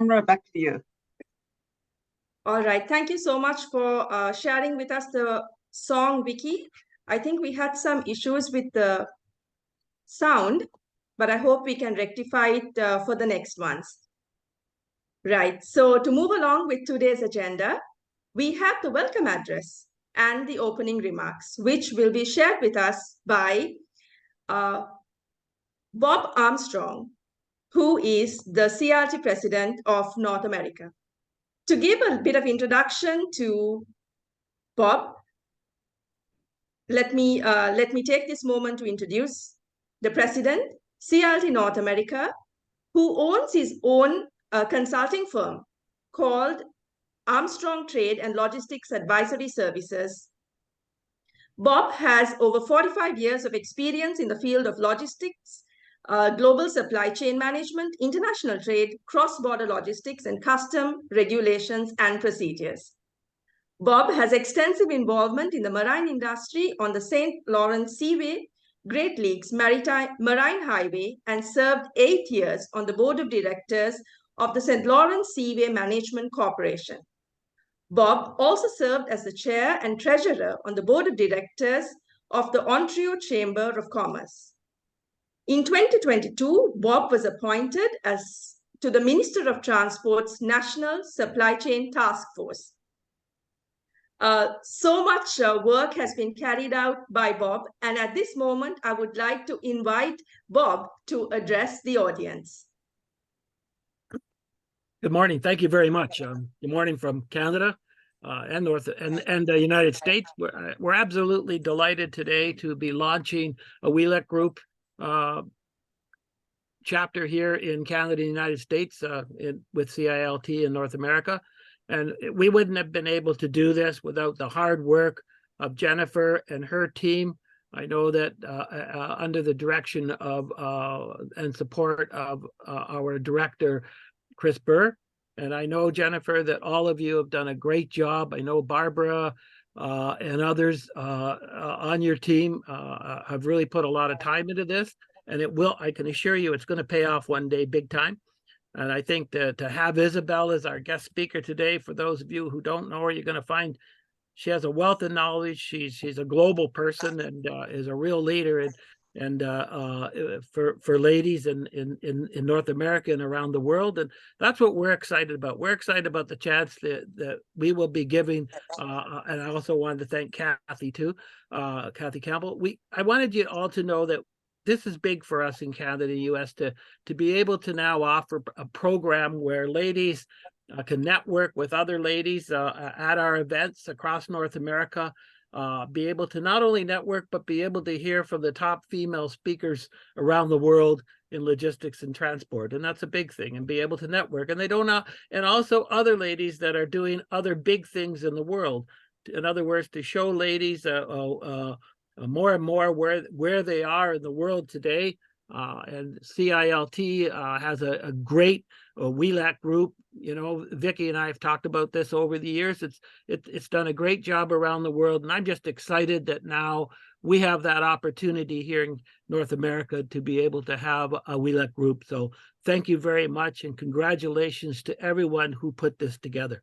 camera back to you. All right. Thank you so much for sharing with us the song, Vicky. I think we had some issues with the sound, but I hope we can rectify it for the next ones. Right. So to move along with today's agenda, we have the welcome address and the opening remarks, which will be shared with us by Bob Armstrong, who is the CILT President of North America. To give a bit of introduction to Bob, let me take this moment to introduce the President, CILT North America, who owns his own consulting firm called Armstrong Trade and Logistics Advisory Services. Bob has over 45 years of experience in the field of logistics, global supply chain management, international trade, cross-border logistics, and custom regulations and procedures. Bob has extensive involvement in the marine industry on the St. Lawrence Seaway, Great Lakes Marine Highway, and served 8 years on the board of directors of the St. Lawrence Seaway Management Corporation. Bob also served as the chair and treasurer on the board of directors of the Ontario Chamber of Commerce. In 2022, Bob was appointed to the Minister of Transport's National Supply Chain Task Force. So much work has been carried out by Bob, and at this moment, I would like to invite Bob to address the audience. Good morning. Thank you very much. Good morning from Canada and the United States. We're absolutely delighted today to be launching a WiLAT Group chapter here in Canada and the United States with CILT in North America. And we wouldn't have been able to do this without the hard work of Jennifer and her team. I know that under the direction of and support of our director, Chris Burr. And I know, Jennifer, that all of you have done a great job. I know Barbara and others on your team have really put a lot of time into this. And I can assure you, it's going to pay off one day big time. And I think that to have Isabel as our guest speaker today, for those of you who don't know her, you're going to find she has a wealth of knowledge. She's a global person and is a real leader and for ladies in North America and around the world. And that's what we're excited about. We're excited about the chance that we will be giving. And I also wanted to thank Kathy too, Kathy Campbell. I wanted you all to know that this is big for us in Canada and the US to be able to now offer a program where ladies can network with other ladies at our events across North America, be able to not only network, but be able to hear from the top female speakers around the world in logistics and transport. And that's a big thing, and be able to network. And they don't know, and also other ladies that are doing other big things in the world. In other words, to show ladies more and more where they are in the world today. And CILT has a great WiLAT group. You know, Vicky and I have talked about this over the years. It's done a great job around the world, and I'm just excited that now we have that opportunity here in North America to be able to have a WiLAT group. So thank you very much, and congratulations to everyone who put this together.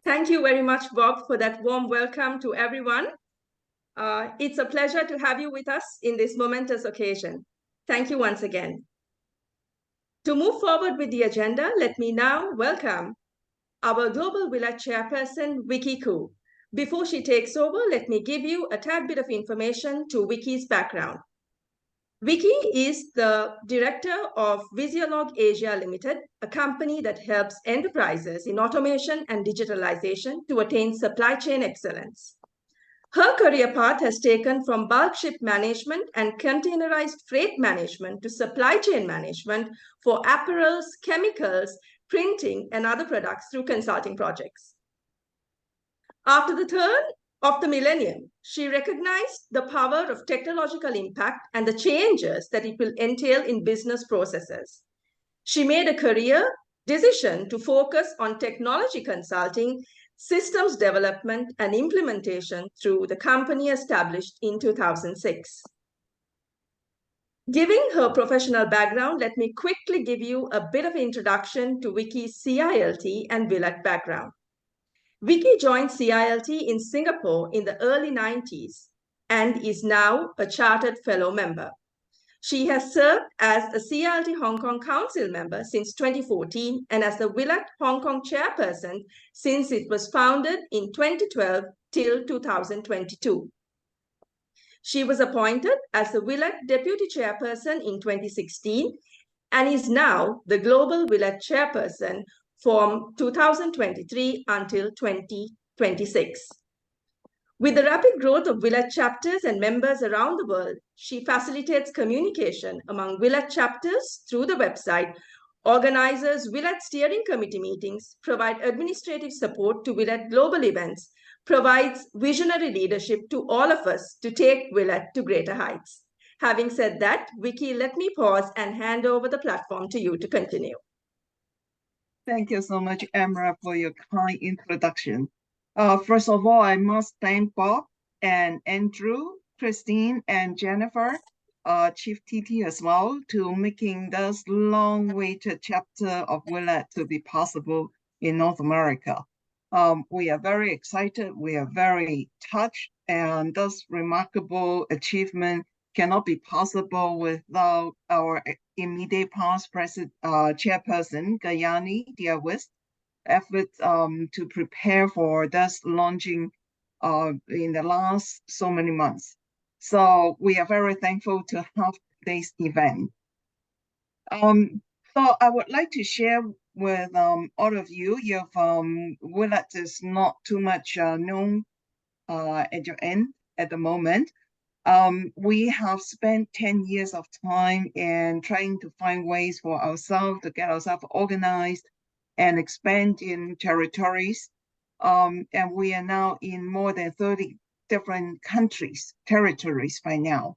Thank you very much, Bob, for that warm welcome to everyone. It's a pleasure to have you with us in this momentous occasion. Thank you once again. To move forward with the agenda, let me now welcome our Global WiLAT Chairperson, Vicky Koo. Before she takes over, let me give you a tad bit of information to Vicky's background. Vicky is the director of Visiolog Asia Limited, a company that helps enterprises in automation and digitalization to attain supply chain excellence. Her career path has taken from bulk ship management and containerized freight management to supply chain management for apparels, chemicals, printing, and other products through consulting projects. After the turn of the millennium, she recognized the power of technological impact and the changes that it will entail in business processes. She made a career decision to focus on technology consulting, systems development, and implementation through the company established in 2006. Given her professional background, let me quickly give you a bit of introduction to Vicky's CILT and WiLAT background. Vicky joined CILT in Singapore in the early 90s and is now a chartered fellow member. She has served as a CILT Hong Kong Council member since 2014 and as the WiLAT Hong Kong chairperson since it was founded in 2012 till 2022. She was appointed as the WiLAT Deputy Chairperson in 2016 and is now the Global WiLAT Chairperson from 2023 until 2026. With the rapid growth of WiLAT chapters and members around the world, she facilitates communication among WiLAT chapters through the website, organizes WiLAT steering committee meetings, provides administrative support to WiLAT global events, provides visionary leadership to all of us to take WiLAT to greater heights. Having said that, Vicky, let me pause and hand over the platform to you to continue. Thank you so much, Emra, for your kind introduction. First of all, I must thank Bob and Andrew, Christine, and Jennifer, Chief TT as well, to making this long-awaited chapter of WiLAT to be possible in North America. We are very excited, we are very touched, and this remarkable achievement cannot be possible without our immediate past chairperson, Gayani Diawis, efforts to prepare for this launching in the last so many months. So we are very thankful to have today's event. So I would like to share with all of you, if WiLAT is not too much known at your end at the moment. We have spent 10 years of time in trying to find ways for ourselves to get ourselves organized and expand in territories. And we are now in more than 30 different territories by now.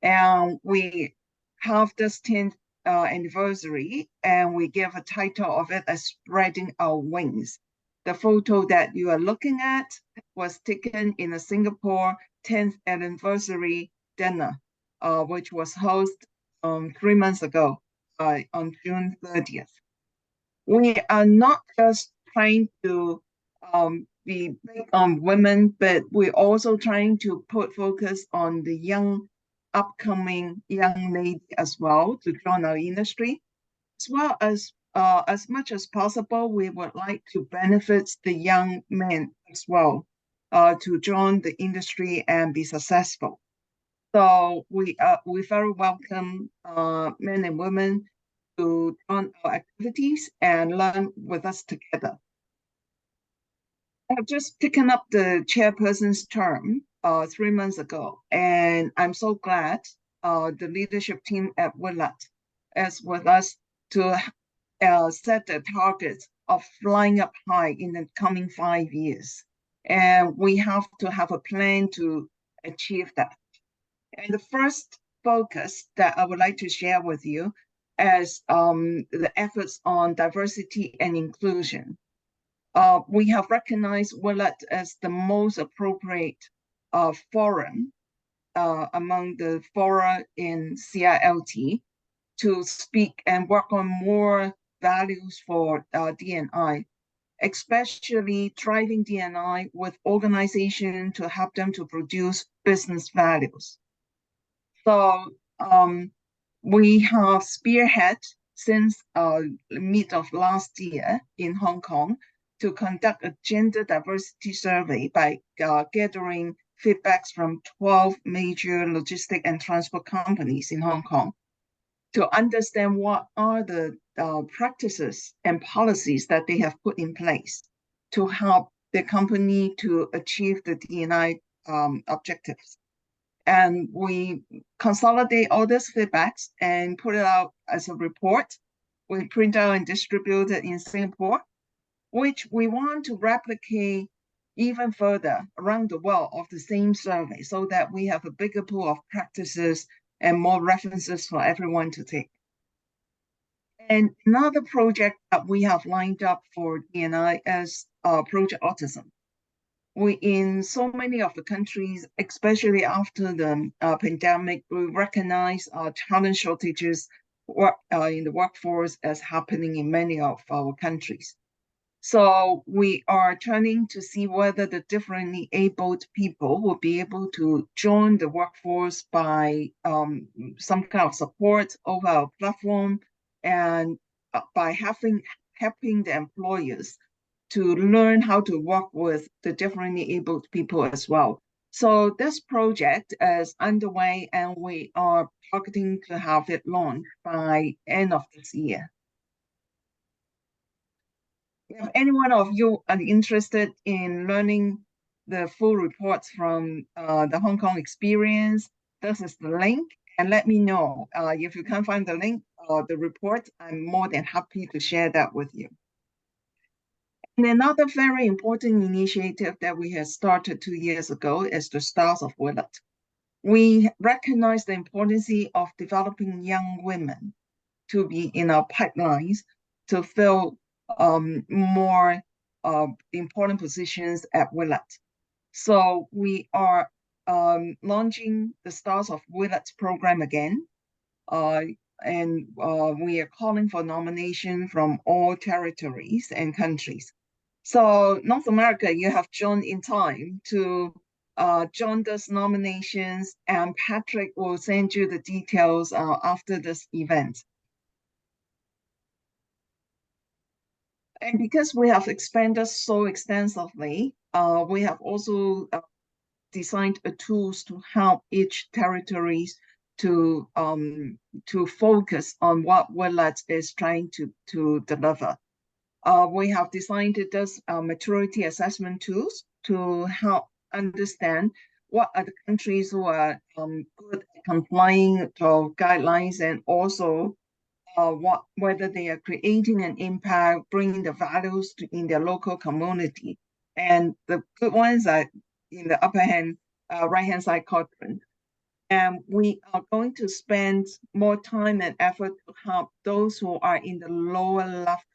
And we have this 10th anniversary, and we give a title of it as Spreading Our Wings. The photo that you are looking at was taken in a Singapore 10th anniversary dinner, which was hosted 3 months ago on June 30th. We are not just trying to be big on women, but we're also trying to put focus on the upcoming young lady as well to join our industry, as well as much as possible, we would like to benefit the young men as well to join the industry and be successful. So we very welcome men and women to join our activities and learn with us together. I've just taken up the chairperson's term 3 months ago, and I'm so glad the leadership team at WiLAT is with us to set the target of flying up high in the coming 5 years. And we have to have a plan to achieve that. And the first focus that I would like to share with you is the efforts on diversity and inclusion. We have recognized WiLAT as the most appropriate forum among the fora in CILT to speak and work on more values for D&I, especially driving D&I with organization to help them to produce business values. So we have spearhead since mid of last year in Hong Kong to conduct a gender diversity survey by gathering feedbacks from 12 major logistic and transport companies in Hong Kong to understand what are the practices and policies that they have put in place to help the company to achieve the D&I objectives. And we consolidate all these feedbacks and put it out as a report. We print out and distribute it in Singapore, which we want to replicate even further around the world of the same survey so that we have a bigger pool of practices and more references for everyone to take. And another project that we have lined up for D&I is Project Autism. we in so many of the countries, especially after the pandemic, we recognize talent shortages in the workforce as happening in many of our countries. So we are turning to see whether the differently abled people will be able to join the workforce by some kind of support over our platform, and by helping the employers to learn how to work with the differently abled people as well. So this project is underway, and we are targeting to have it launched by end of this year. If any one of you are interested in learning the full reports from the Hong Kong experience, this is the link, and let me know. If you can't find the link or the report, I'm more than happy to share that with you. And another very important initiative that we have started 2 years ago is the Stars of WiLAT. We recognize the importance of developing young women to be in our pipelines to fill more important positions at WiLAT. So we are launching the Stars of WiLAT program again, and we are calling for nomination from all territories and countries. So North America, you have joined in time to join those nominations, and Patrick will send you the details after this event. And because we have expanded so extensively, we have also designed tools to help each territories to focus on what WiLAT is trying to deliver. We have designed this maturity assessment tools to help understand what are the countries who are good at complying to guidelines, and also whether they are creating an impact, bringing the values in their local community. And the good ones are in the upper hand, right-hand side quadrant. And we are going to spend more time and effort to help those who are in the lower left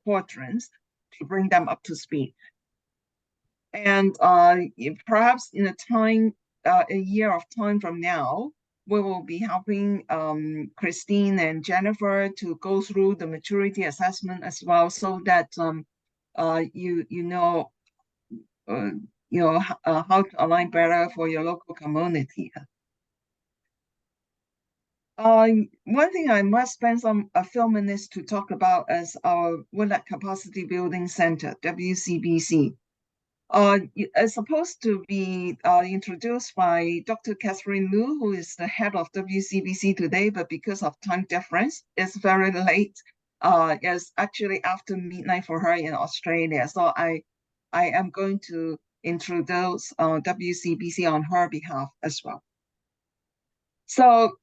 quadrants to bring them up to speed. And perhaps in a year of time from now, we will be helping Christine and Jennifer to go through the maturity assessment as well, so that you know how to align better for your local community. One thing I must spend a few minutes to talk about is our WiLAT Capacity Building Center, WCBC. It's supposed to be introduced by Dr. Catherine Liu, who is the head of WCBC today, but because of time difference, it's very late. It's actually after midnight for her in Australia. So I am going to introduce WCBC on her behalf as well. So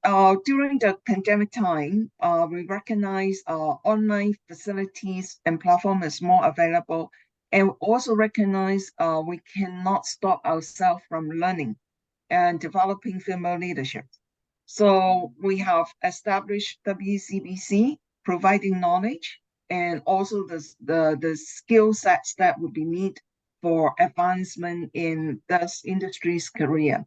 during the pandemic time, we recognize online facilities and platform is more available, and also recognize we cannot stop ourselves from learning and developing female leadership. So we have established WCBC, providing knowledge and also the skill sets that would be needed for advancement in this industry's career.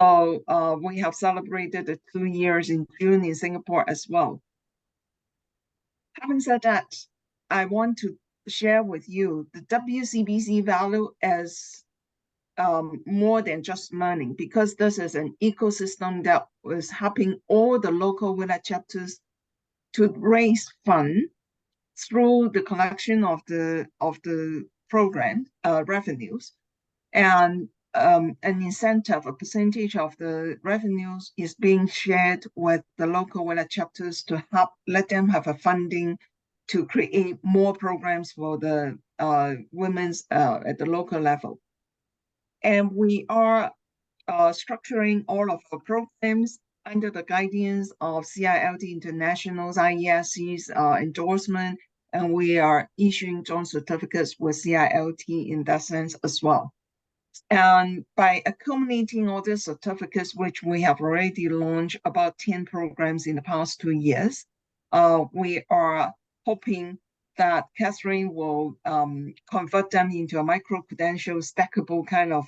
So we have celebrated the 2 years in June in Singapore as well. Having said that, I want to share with you the WCBC value as more than just learning, because this is an ecosystem that is helping all the local WiLAT chapters to raise funds through the collection of the program revenues, and an incentive, a percentage of the revenues is being shared with the local WiLAT chapters to help let them have a funding to create more programs for the women's at the local level. And we are structuring all of our programs under the guidance of CILT International's IESC's endorsement, and we are issuing joint certificates with CILT in that sense as well. And by accumulating all the certificates, which we have already launched about 10 programs in the past 2 years, we are hoping that Catherine will convert them into a micro-credential stackable kind of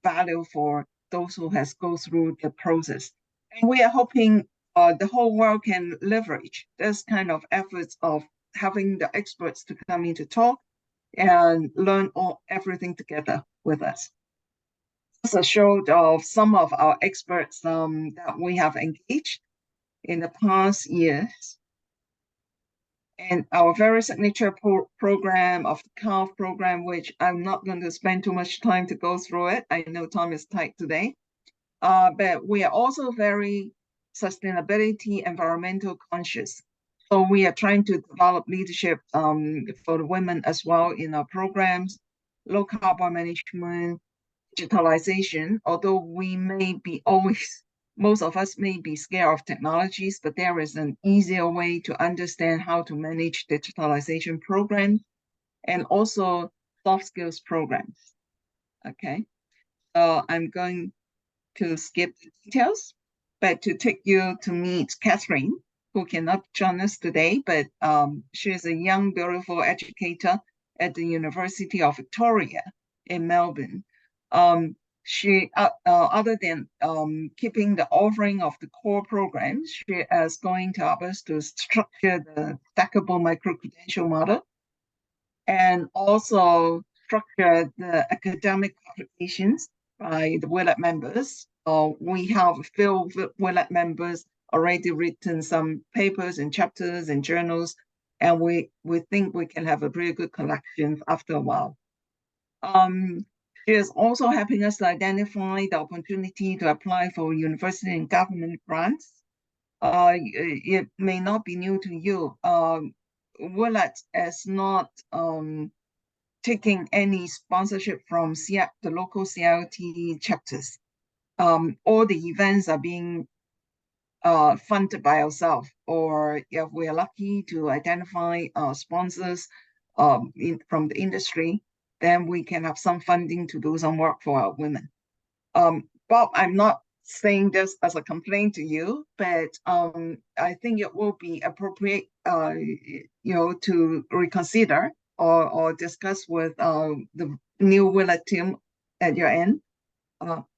value for those who has go through the process. And we are hoping the whole world can leverage this kind of efforts of having the experts to come in to talk and learn everything together with us. This is a show of some of our experts that we have engaged in the past years. And our very signature program of the CALF program, which I'm not going to spend too much time to go through it. I know time is tight today. But we are also very sustainability, environmental conscious. So we are trying to develop leadership for the women as well in our programs, low carbon management, digitalization, although we may be always, most of us may be scared of technologies, but there is an easier way to understand how to manage digitalization programs and also soft skills programs. Okay, so I'm going to skip the details, but to take you to meet Catherine, who cannot join us today, but she is a young, beautiful educator at the University of Victoria in Melbourne. She, other than keeping the offering of the core programs, she is going to help us to structure the stackable micro-credential model and also structure the academic publications by the WiLAT members. We have a few WiLAT members already written some papers and chapters and journals, and we think we can have a pretty good collection after a while. She is also helping us to identify the opportunity to apply for university and government grants. It may not be new to you. WiLAT is not taking any sponsorship from the local CILT chapters. All the events are being funded by ourselves, or if we are lucky to identify sponsors from the industry, then we can have some funding to do some work for our women. Bob, I'm not saying this as a complaint to you, but I think it will be appropriate, to reconsider or discuss with the new WiLAT team at your end,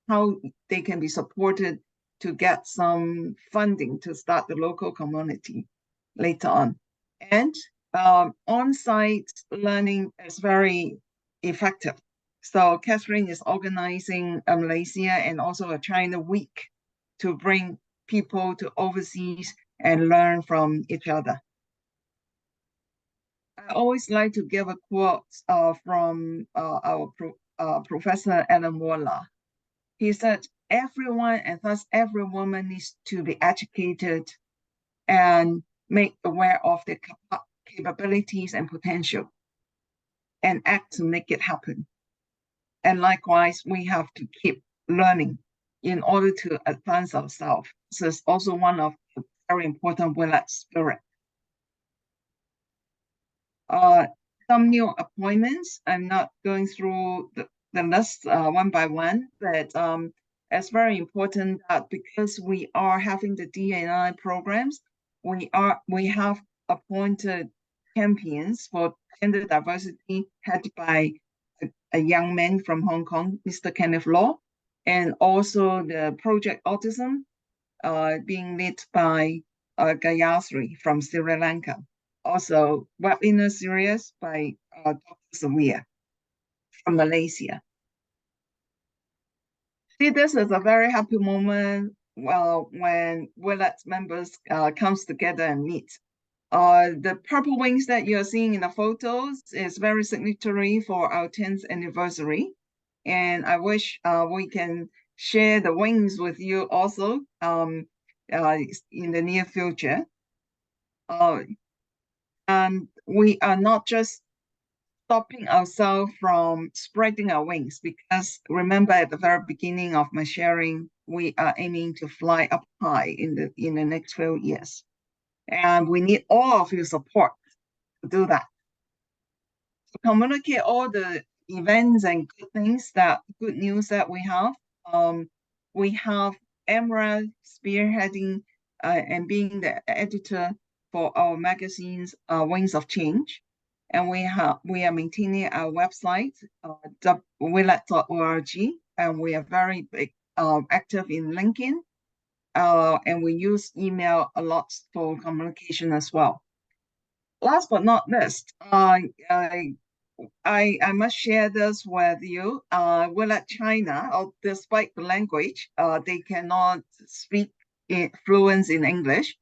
how they can be supported to get some funding to start the local community later on. And on-site learning is very effective. So Catherine is organizing a Malaysia and also a China week to bring people to overseas and learn from each other. I always like to give a quote from our Professor Alan Waller. He said, everyone and thus every woman needs to be educated and made aware of their capabilities and potential and act to make it happen. And likewise, we have to keep learning in order to advance ourselves. This is also one of the very important WiLAT spirit. Some new appointments. I'm not going through the list one by one, but it's very important that because we are having the D&I programs, we have appointed champions for gender diversity headed by a young man from Hong Kong, Mr. Kenneth Law, and also the Project Autism being led by Gayatri from Sri Lanka. Also, webinar series by Dr. Sawia from Malaysia. See, this is a very happy moment when WiLAT members comes together and meet. The purple wings that you're seeing in the photos is very signatory for our 10th anniversary. And I wish we can share the wings with you also in the near future. And we are not just stopping ourselves from spreading our wings, because remember at the very beginning of my sharing, we are aiming to fly up high in the next few years. And we need all of your support to do that. To communicate all the events and good news that we have. We have Emra spearheading and being the editor for our magazines, Wings of Change. And we are maintaining our website, WiLAT.org, and we are very active in LinkedIn, and we use email a lot for communication as well. Last but not least, I must share this with you. WiLAT China, despite the language, they cannot speak fluent in English,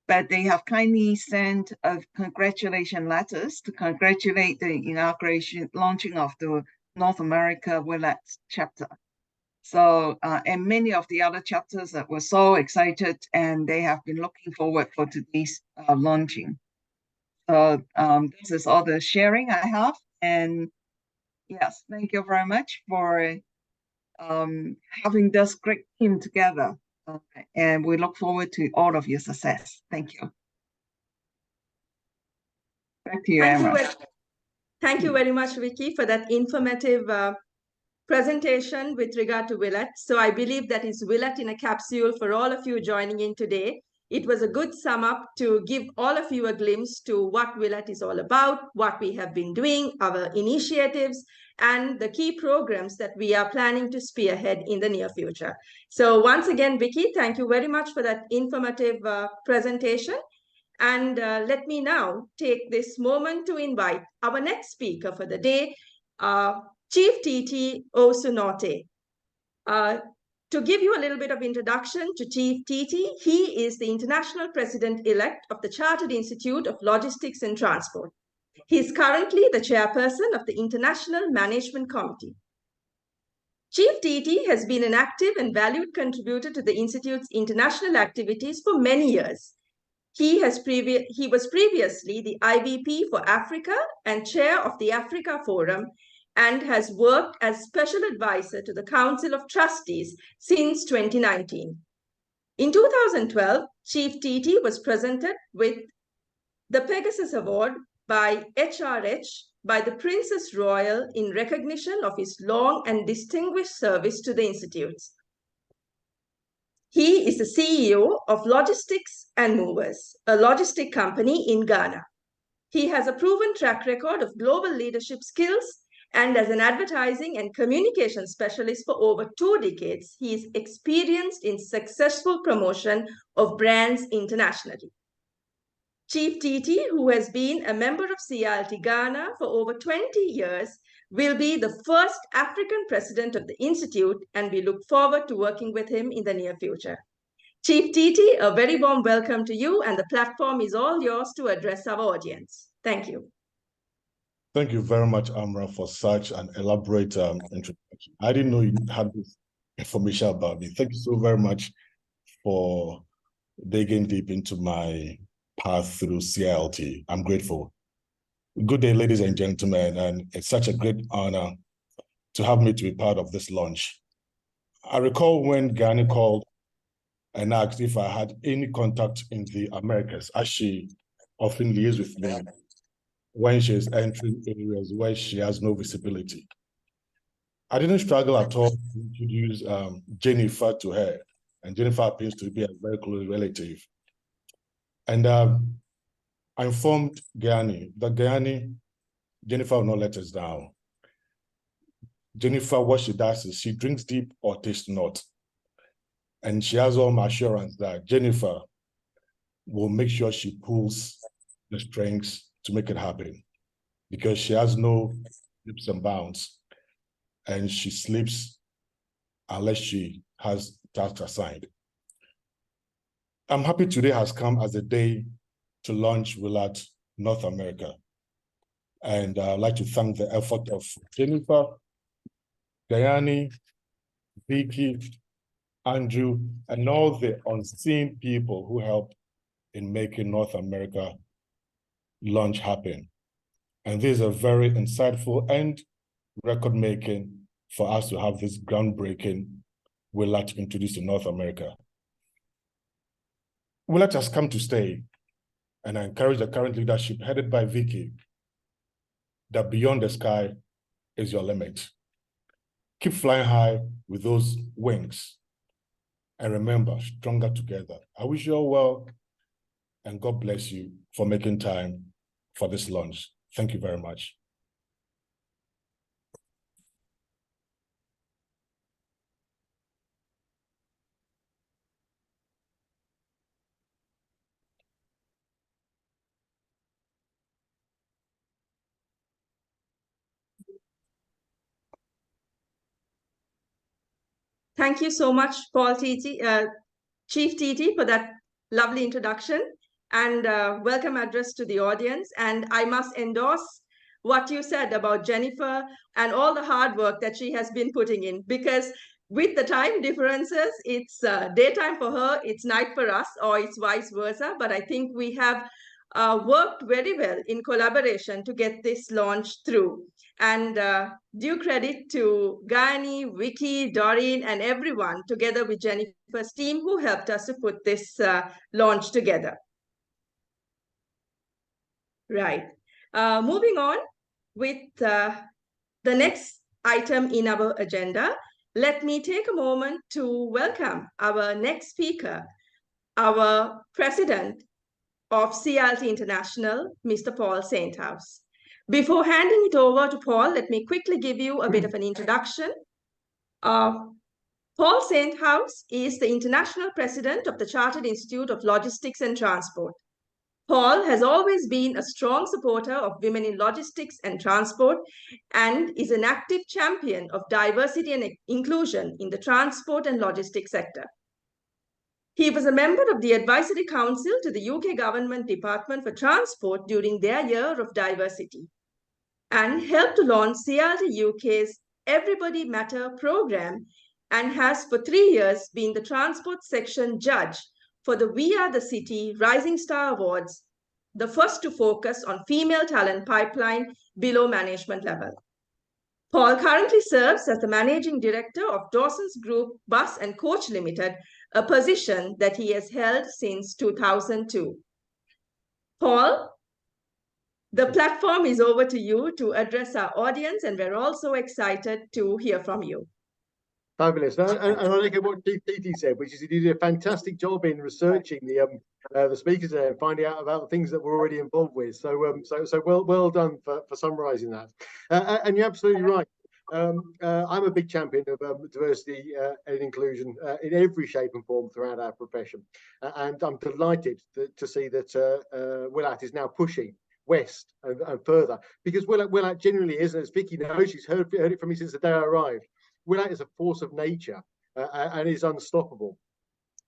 but they have kindly sent congratulation letters to congratulate the launching of the North America WiLAT chapter. So, and many of the other chapters that were so excited, and they have been looking forward for today's launching. So this is all the sharing I have. And yes, thank you very much for having this great team together. And we look forward to all of your success. Thank you. Back to you, Emma. Thank you very much, Vicky, for that informative presentation with regard to WiLAT. So I believe that is WiLAT in a capsule for all of you joining in today. It was a good sum up to give all of you a glimpse to what WiLAT is all about, what we have been doing, our initiatives, and the key programs that we are planning to spearhead in the near future. So once again, Vicky, thank you very much for that informative presentation. And let me now take this moment to invite our next speaker for the day, Chief TT Osunote. To give you a little bit of introduction to Chief TT, he is the International President-elect of the Chartered Institute of Logistics and Transport. He is currently the chairperson of the International Management Committee. Chief TT has been an active and valued contributor to the Institute's international activities for many years. He was previously the IVP for Africa and chair of the Africa Forum, and has worked as special advisor to the Council of Trustees since 2019. In 2012, Chief TT was presented with the Pegasus Award by HRH by the Princess Royal in recognition of his long and distinguished service to the institutes. He is the CEO of Logistics and Movers, a logistic company in Ghana. He has a proven track record of global leadership skills, and as an advertising and communication specialist for over 2 decades, he is experienced in successful promotion of brands internationally. Chief TT, who has been a member of CILT Ghana for over 20 years, will be the first African president of the Institute, and we look forward to working with him in the near future. Chief TT, a very warm welcome to you, and the platform is all yours to address our audience. Thank you. Thank you very much, Amra, for such an elaborate introduction. I didn't know you had this information about me. Thank you so very much for digging deep into my path through CILT. I'm grateful. Good day, ladies and gentlemen, and it's such a great honor to have me to be part of this launch. I recall when Ghana called and asked if I had any contact in the Americas, as she often liaises with me when she is entering areas where she has no visibility. I didn't struggle at all to introduce Jennifer to her, and Jennifer happens to be a very close relative. And I informed Guyani that Guyani, Jennifer will not let us down. Jennifer, what she does is she drinks deep or tastes not. And she has all my assurance that Jennifer will make sure she pulls the strings to make it happen, because she has no leaps and bounds, and she sleeps unless she has tasks assigned. I'm happy today has come as a day to launch WiLAT North America. And I'd like to thank the effort of Jennifer, Guyani, Vicky, Andrew, and all the unseen people who helped in making North America launch happen. And this is a very insightful and record-making for us to have this groundbreaking WiLAT introduced to North America. WiLAT has come to stay, and I encourage the current leadership headed by Vicky that beyond the sky is your limit. Keep flying high with those wings, and remember, stronger together. I wish you all well, and God bless you for making time for this launch. Thank you very much. Thank you so much, Paul Chief TT, for that lovely introduction and welcome address to the audience. And I must endorse what you said about Jennifer and all the hard work that she has been putting in, because with the time differences, it's daytime for her, it's night for us, or it's vice versa. But I think we have worked very well in collaboration to get this launched through. And due credit to Gani, Vicky, Doreen, and everyone together with Jennifer's team who helped us to put this launch together. Right. Moving on with the next item in our agenda, let me take a moment to welcome our next speaker, our president of CILT International, Mr. Paul Sainthouse. Before handing it over to Paul, let me quickly give you a bit of an introduction. Paul Sainthouse is the International President of the Chartered Institute of Logistics and Transport. Paul has always been a strong supporter of women in logistics and transport and is an active champion of diversity and inclusion in the transport and logistics sector. He was a member of the Advisory Council to the UK Government Department for Transport during their year of diversity and helped to launch CILT UK's Everybody Matter program and has for 3 years been the transport section judge for the We Are the City Rising Star Awards, the first to focus on female talent pipeline below management level. Paul currently serves as the Managing Director of Dawson's Group Bus and Coach Limited, a position that he has held since 2002. Paul, the platform is over to you to address our audience, and we're also excited to hear from you. Fabulous. And I like what Titi said, which is he did a fantastic job in researching the speakers there and finding out about the things that we're already involved with. So well done for summarising that. And you're absolutely right. I'm a big champion of diversity and inclusion in every shape and form throughout our profession. And I'm delighted to see that WiLAT is now pushing west and further, because WiLAT generally is, as Vicky knows, she's heard it from me since the day I arrived. WiLAT is a force of nature and is unstoppable.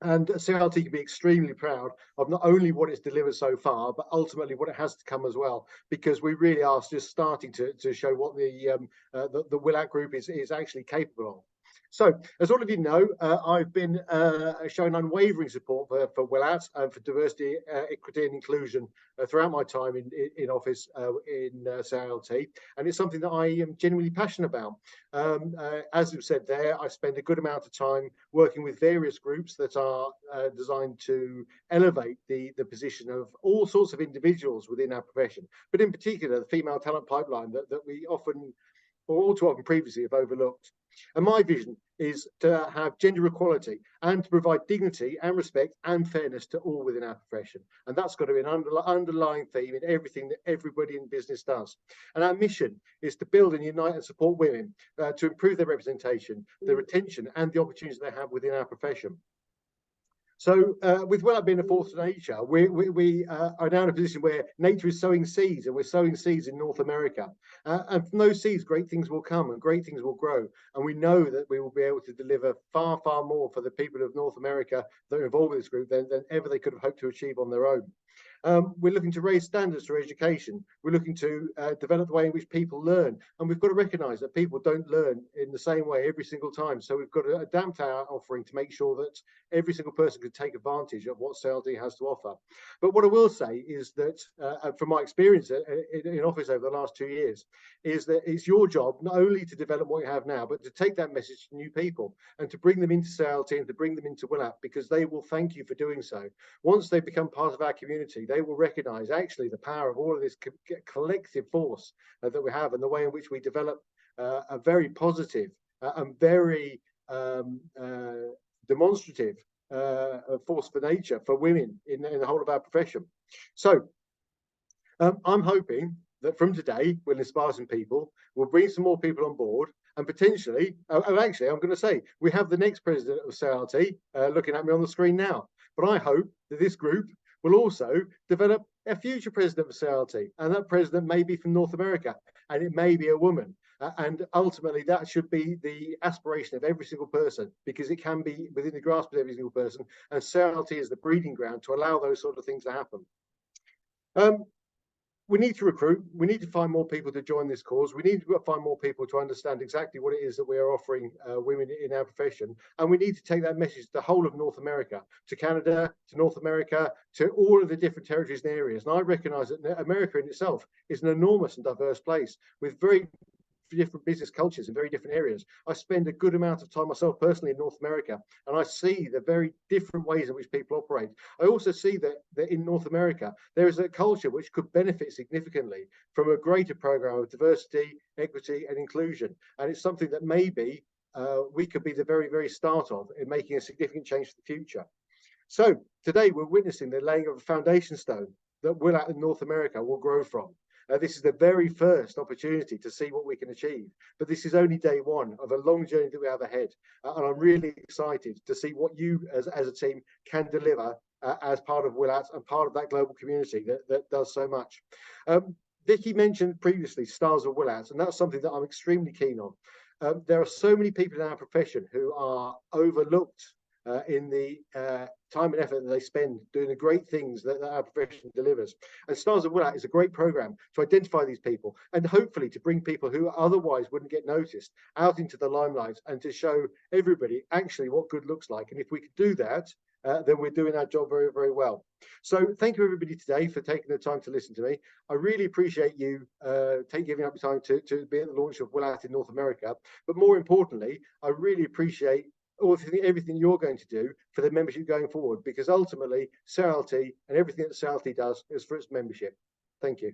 And CILT can be extremely proud of not only what it's delivered so far, but ultimately what it has to come as well, because we really are just starting to show what the WiLAT group is actually capable of. So, as all of you know, I've been showing unwavering support for WiLAT and for diversity, equity and inclusion throughout my time in office in CILT, and it's something that I am genuinely passionate about. As you've said there, I spend a good amount of time working with various groups that are designed to elevate the position of all sorts of individuals within our profession, but in particular the female talent pipeline that we often, or all too often previously, have overlooked. And my vision is to have gender equality and to provide dignity and respect and fairness to all within our profession. And that's got to be an underlying theme in everything that everybody in business does. And our mission is to build and unite and support women to improve their representation, their retention and the opportunities they have within our profession. So with WiLAT being a force of nature, we are now in a position where nature is sowing seeds, and we're sowing seeds in North America. And from those seeds, great things will come and great things will grow. And we know that we will be able to deliver far, far more for the people of North America that are involved with this group than ever they could have hoped to achieve on their own. We're looking to raise standards for education. We're looking to develop the way in which people learn. And we've got to recognise that people don't learn in the same way every single time. So we've got to adapt our offering to make sure that every single person can take advantage of what CILT has to offer. But what I will say is that from my experience in office over the last 2 years, is that it's your job not only to develop what you have now, but to take that message to new people and to bring them into CILT and to bring them into WiLAT, because they will thank you for doing so. Once they become part of our community, they will recognise actually the power of all of this collective force that we have, and the way in which we develop a very positive and very demonstrative force for nature for women in the whole of our profession. So I'm hoping that from today we'll inspire some people, we'll bring some more people on board, and potentially, actually, I'm going to say, we have the next president of CILT looking at me on the screen now. But I hope that this group will also develop a future president of CILT, and that president may be from North America, and it may be a woman. And ultimately, that should be the aspiration of every single person, because it can be within the grasp of every single person. And CILT is the breeding ground to allow those sort of things to happen. We need to recruit. We need to find more people to join this cause. We need to find more people to understand exactly what it is that we are offering women in our profession. And we need to take that message to the whole of North America, to Canada, to North America, to all of the different territories and areas. And I recognize that America in itself is an enormous and diverse place with very different business cultures in very different areas. I spend a good amount of time myself personally in North America, and I see the very different ways in which people operate. I also see that in North America, there is a culture which could benefit significantly from a greater program of diversity, equity, and inclusion. And it's something that maybe we could be the very, very start of in making a significant change for the future. So today we're witnessing the laying of a foundation stone that WiLAT in North America will grow from. This is the very first opportunity to see what we can achieve, but this is only day one of a long journey that we have ahead. And I'm really excited to see what you as a team can deliver as part of WiLAT and part of that global community that does so much. Vicky mentioned previously Stars of WiLAT, and that's something that I'm extremely keen on. There are so many people in our profession who are overlooked in the time and effort that they spend doing the great things that our profession delivers. And Stars of WiLAT is a great program to identify these people and hopefully to bring people who otherwise wouldn't get noticed out into the limelight and to show everybody actually what good looks like. And if we could do that, then we're doing our job very, very well. So thank you everybody today for taking the time to listen to me. I really appreciate you giving up your time to be at the launch of WiLAT in North America. But more importantly, I really appreciate everything you're going to do for the membership going forward, because ultimately CILT and everything that CILT does is for its membership. Thank you.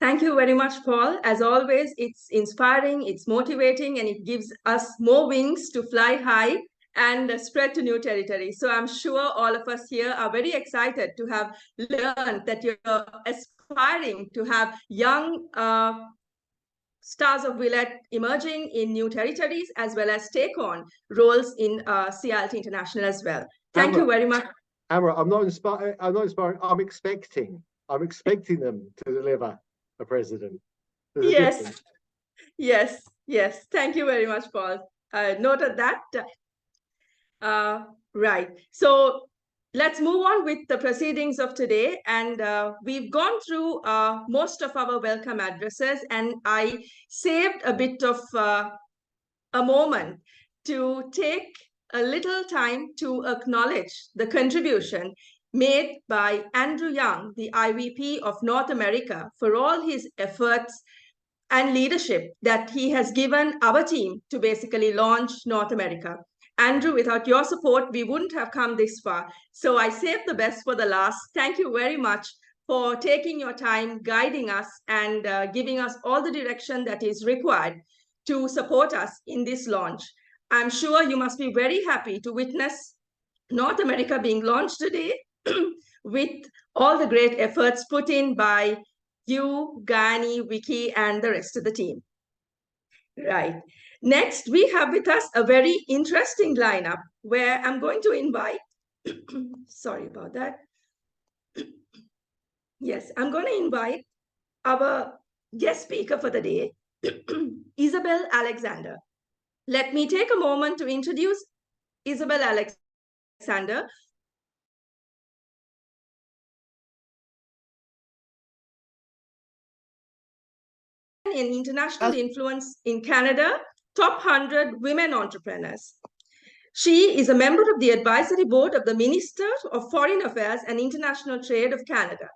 Thank you very much, Paul. As always, it's inspiring, it's motivating, and it gives us more wings to fly high and spread to new territory. So I'm sure all of us here are very excited to have learned that you're aspiring to have young Stars of WiLAT emerging in new territories, as well as take on roles in CILT International as well. Thank you very much. Amra, I'm not inspiring. I'm expecting them to deliver a president. Yes. Yes. Thank you very much, Paul. Noted that. Right. So let's move on with the proceedings of today. And we've gone through most of our welcome addresses, and I saved a bit of a moment to take a little time to acknowledge the contribution made by Andrew Young, the IVP of North America, for all his efforts and leadership that he has given our team to basically launch North America. Andrew, without your support, we wouldn't have come this far. So I saved the best for the last. Thank you very much for taking your time, guiding us, and giving us all the direction that is required to support us in this launch. I'm sure you must be very happy to witness North America being launched today with all the great efforts put in by you, Gani, Vicky, and the rest of the team. Right. Next, we have with us a very interesting lineup where I'm going to invite, sorry about that. Yes, I'm going to invite our guest speaker for the day, Isabel Alexander. Let me take a moment to introduce Isabel Alexander. In international influence in Canada, top 100 women entrepreneurs. She is a member of the advisory board of the Minister of Foreign Affairs and International Trade of Canada.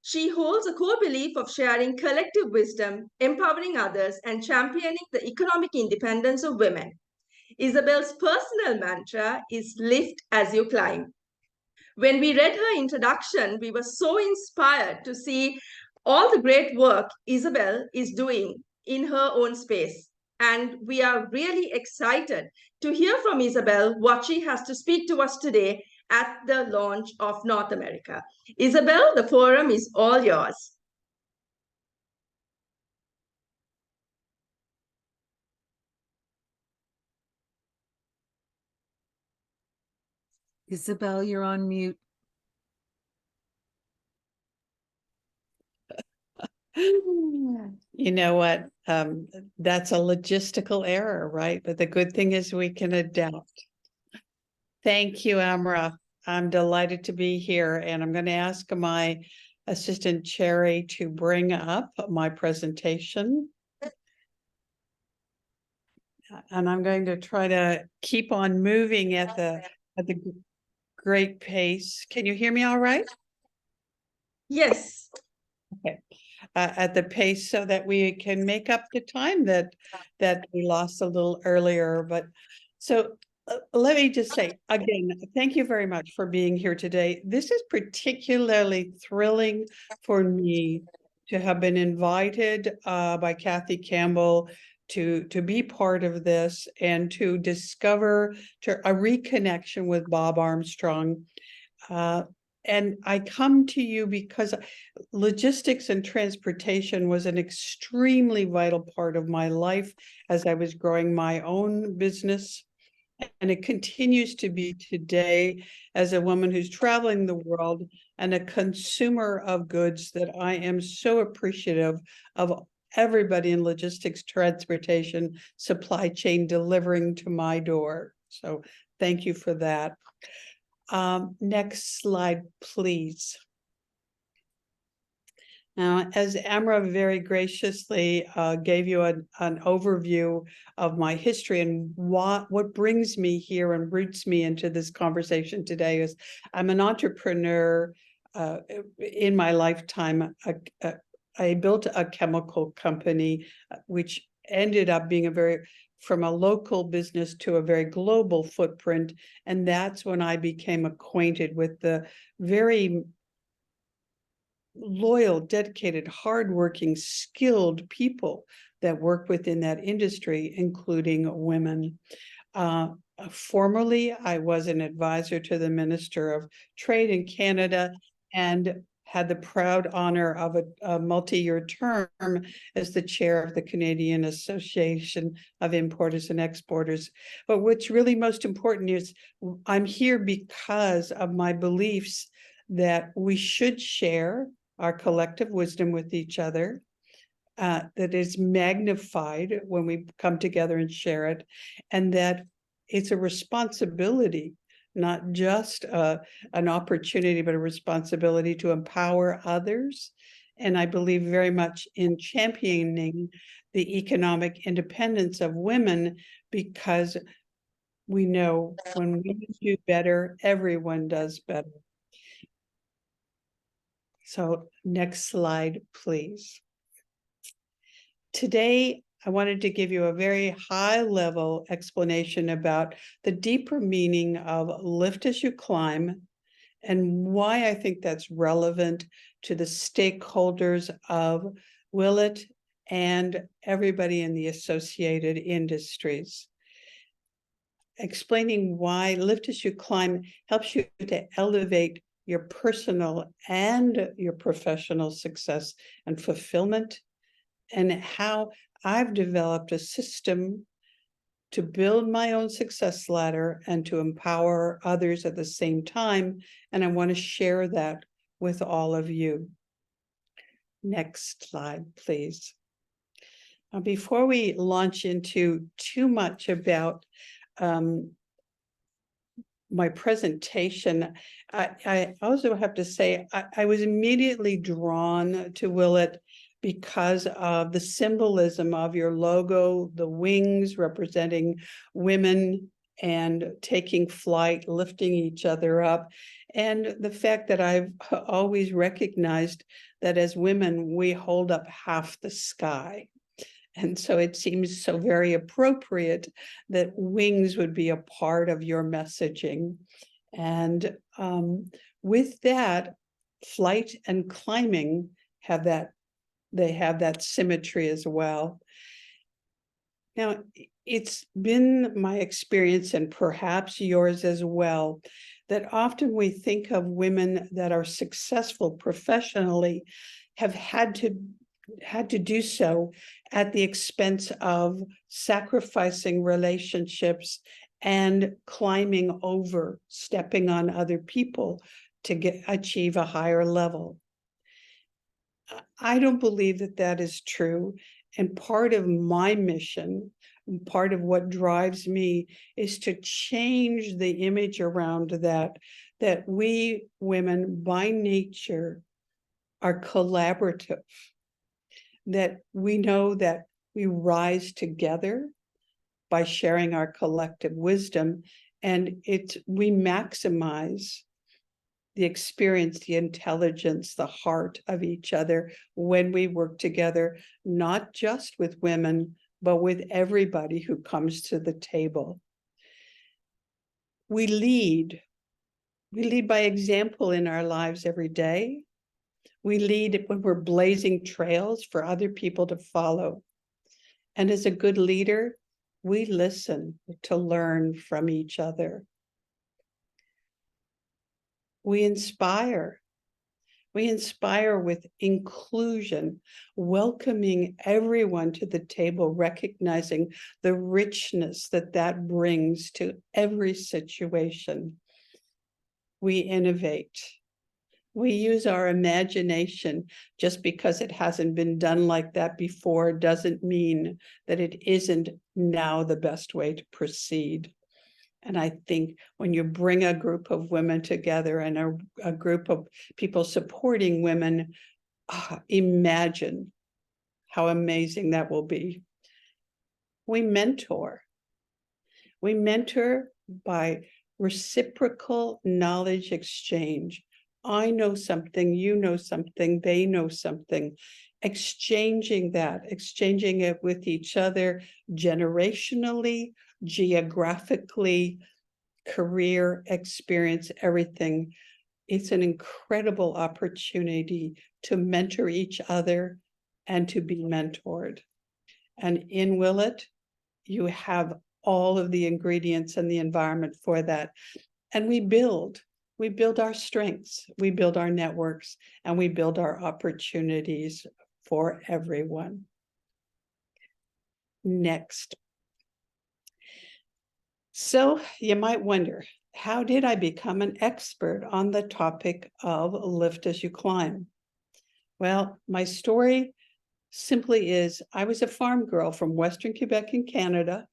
She holds a core belief of sharing collective wisdom, empowering others, and championing the economic independence of women. Isabel's personal mantra is lift as you climb. When we read her introduction, we were so inspired to see all the great work Isabel is doing in her own space. And we are really excited to hear from Isabel what she has to speak to us today at the launch of North America. Isabel, the forum is all yours. Isabel, you're on mute. You know what? That's a logistical error, right? But the good thing is we can adapt. Thank you, Amra. I'm delighted to be here, and I'm going to ask my assistant Cherry to bring up my presentation. And I'm going to try to keep on moving at the great pace. Can you hear me all right? Yes. Okay. At the pace so that we can make up the time that we lost a little earlier. But so let me just say again, thank you very much for being here today. This is particularly thrilling for me to have been invited by Kathy Campbell to be part of this and to discover a reconnection with Bob Armstrong. And I come to you because logistics and transportation was an extremely vital part of my life as I was growing my own business. And it continues to be today as a woman who's traveling the world and a consumer of goods, that I am so appreciative of everybody in logistics, transportation, supply chain delivering to my door. So thank you for that. Next slide, please. Now, as Amra very graciously gave you an overview of my history and what brings me here and roots me into this conversation today is I'm an entrepreneur. In my lifetime, I built a chemical company, which ended up being from a local business to a very global footprint. And that's when I became acquainted with the very loyal, dedicated, hardworking, skilled people that work within that industry, including women. Formerly, I was an advisor to the Minister of Trade in Canada and had the proud honor of a multi-year term as the chair of the Canadian Association of Importers and Exporters. But what's really most important is I'm here because of my beliefs that we should share our collective wisdom with each other, that is magnified when we come together and share it, and that it's a responsibility, not just an opportunity, but a responsibility to empower others. And I believe very much in championing the economic independence of women, because we know when women do better, everyone does better. So next slide, please. Today, I wanted to give you a very high-level explanation about the deeper meaning of Lift as You Climb and why I think that's relevant to the stakeholders of WiLAT and everybody in the associated industries. Explaining why Lift as You Climb helps you to elevate your personal and your professional success and fulfillment, and how I've developed a system to build my own success ladder and to empower others at the same time. And I want to share that with all of you. Next slide, please. Now, before we launch into too much about my presentation, I also have to say I was immediately drawn to WiLAT because of the symbolism of your logo, the wings representing women and taking flight, lifting each other up, and the fact that I've always recognized that as women, we hold up half the sky. And so it seems so very appropriate that wings would be a part of your messaging. And with that, flight and climbing have that, they have that symmetry as well. Now, it's been my experience, and perhaps yours as well, that often we think of women that are successful professionally have had to do so at the expense of sacrificing relationships and climbing over, stepping on other people to achieve a higher level. I don't believe that that is true. And part of my mission, part of what drives me, is to change the image around that we women by nature are collaborative, that we know that we rise together by sharing our collective wisdom, and we maximize the experience, the intelligence, the heart of each other when we work together, not just with women, but with everybody who comes to the table. We lead by example in our lives every day. We lead when we're blazing trails for other people to follow. And as a good leader, we listen to learn from each other. We inspire. We inspire with inclusion, welcoming everyone to the table, recognizing the richness that brings to every situation. We innovate. We use our imagination. Just because it hasn't been done like that before doesn't mean that it isn't now the best way to proceed. And I think when you bring a group of women together and a group of people supporting women, imagine how amazing that will be. We mentor. We mentor by reciprocal knowledge exchange. I know something, you know something, they know something. Exchanging it with each other generationally, geographically, career experience, everything. It's an incredible opportunity to mentor each other and to be mentored. And in WiLAT, you have all of the ingredients and the environment for that. And we build our strengths, we build our networks, and we build our opportunities for everyone. Next. So you might wonder, how did I become an expert on the topic of lift as you climb? Well, my story simply is I was a farm girl from Western Quebec in Canada.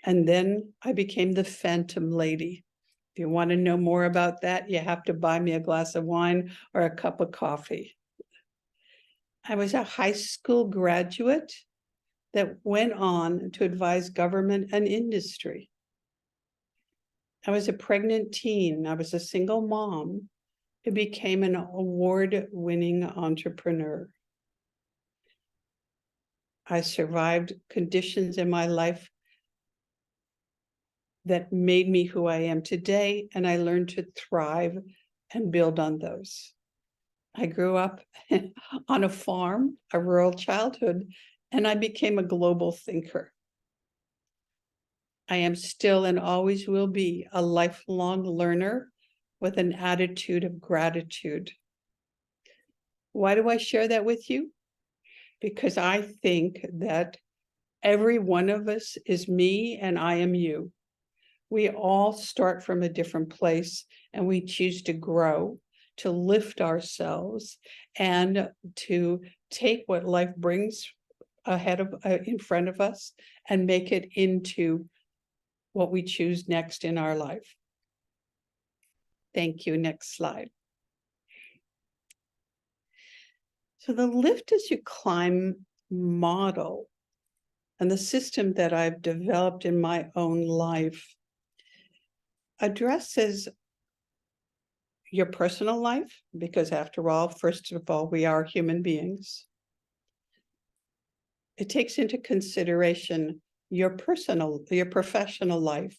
And then I became the Phantom Lady. If you want to know more about that, you have to buy me a glass of wine or a cup of coffee. I was a high school graduate that went on to advise government and industry. I was a pregnant teen. I was a single mom who became an award-winning entrepreneur. I survived conditions in my life that made me who I am today, and I learned to thrive and build on those. I grew up on a farm, a rural childhood, and I became a global thinker. I am still and always will be a lifelong learner with an attitude of gratitude. Why do I share that with you? Because I think that every one of us is me and I am you. We all start from a different place and we choose to grow, to lift ourselves, and to take what life brings in front of us and make it into what we choose next in our life. Thank you. Next slide. So the lift as you climb model and the system that I've developed in my own life addresses your personal life, because after all, first of all, we are human beings. It takes into consideration your professional life,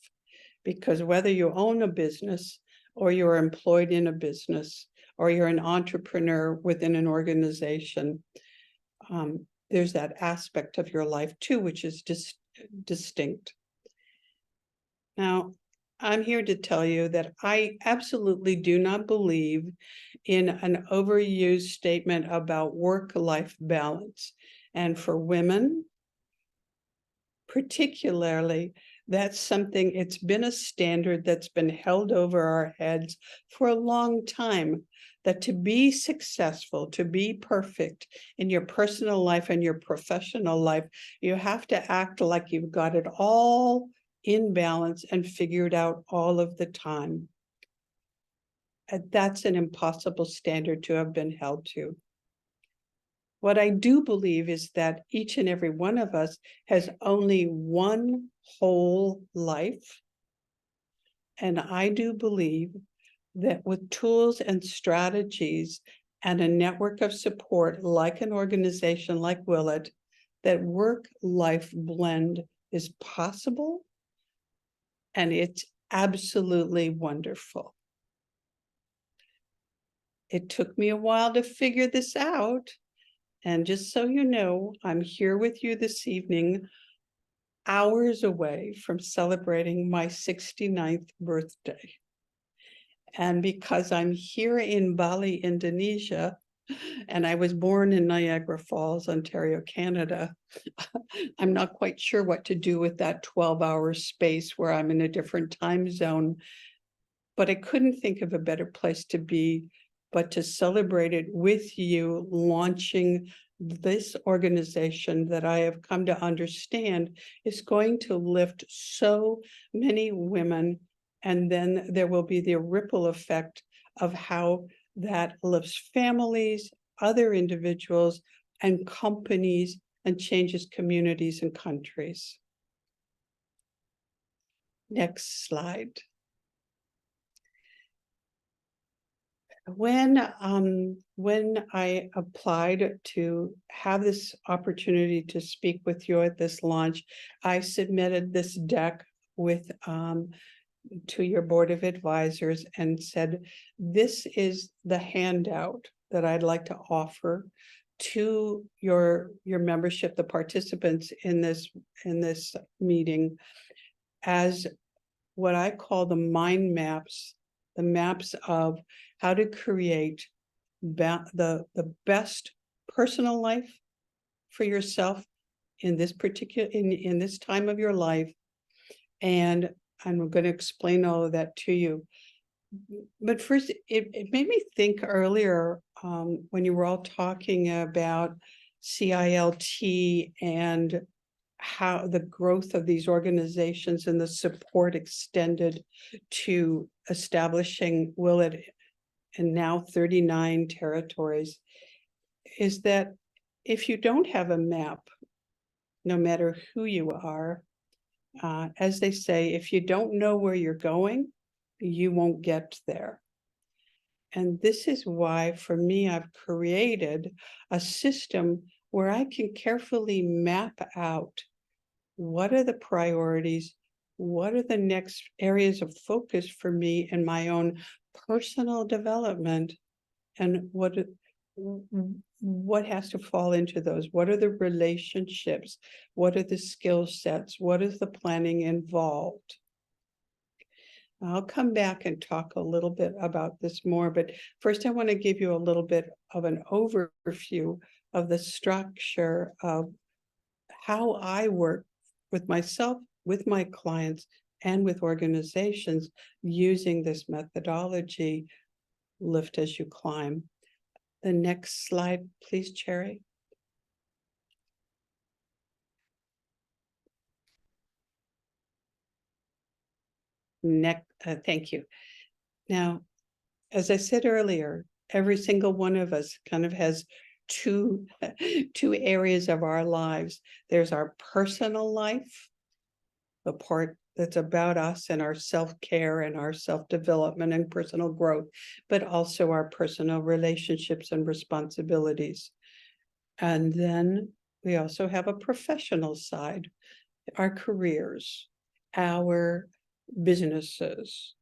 because whether you own a business or you're employed in a business or you're an entrepreneur within an organization, there's that aspect of your life too, which is distinct. Now, I'm here to tell you that I absolutely do not believe in an overused statement about work-life balance. And for women, particularly, that's something, it's been a standard that's been held over our heads for a long time, that to be successful, to be perfect in your personal life and your professional life, you have to act like you've got it all in balance and figured out all of the time. And that's an impossible standard to have been held to. What I do believe is that each and every one of us has only one whole life. And I do believe that with tools and strategies and a network of support, like an organization like WiLAT, that work-life blend is possible, and it's absolutely wonderful. It took me a while to figure this out. And just so you know, I'm here with you this evening, hours away from celebrating my 69th birthday. And because I'm here in Bali, Indonesia, and I was born in Niagara Falls, Ontario, Canada, I'm not quite sure what to do with that 12-hour space where I'm in a different time zone. But I couldn't think of a better place to be but to celebrate it with you, launching this organization that I have come to understand is going to lift so many women. And then there will be the ripple effect of how that lifts families, other individuals, and companies, and changes communities and countries. Next slide. When I applied to have this opportunity to speak with you at this launch, I submitted this deck with to your board of advisors and said, this is the handout that I'd like to offer to your membership, the participants in this meeting, as what I call the mind maps, the maps of how to create the best personal life for yourself in this particular, in this time of your life. And I'm going to explain all of that to you. But first, it made me think earlier when you were all talking about CILT and how the growth of these organizations and the support extended to establishing WiLAT in now 39 territories, is that if you don't have a map, no matter who you are, as they say, if you don't know where you're going, you won't get there. And this is why, for me, I've created a system where I can carefully map out what are the priorities, what are the next areas of focus for me in my own personal development, and what has to fall into those? What are the relationships? What are the skill sets? What is the planning involved? I'll come back and talk a little bit about this more, but first I want to give you a little bit of an overview of the structure of how I work with myself, with my clients, and with organizations using this methodology, Lift as You Climb. The next slide, please, Cherry. Thank you. Now, as I said earlier, every single one of us kind of has two areas of our lives. There's our personal life, the part that's about us and our self-care and our self-development and personal growth, but also our personal relationships and responsibilities. And then we also have a professional side, our careers, our businesses,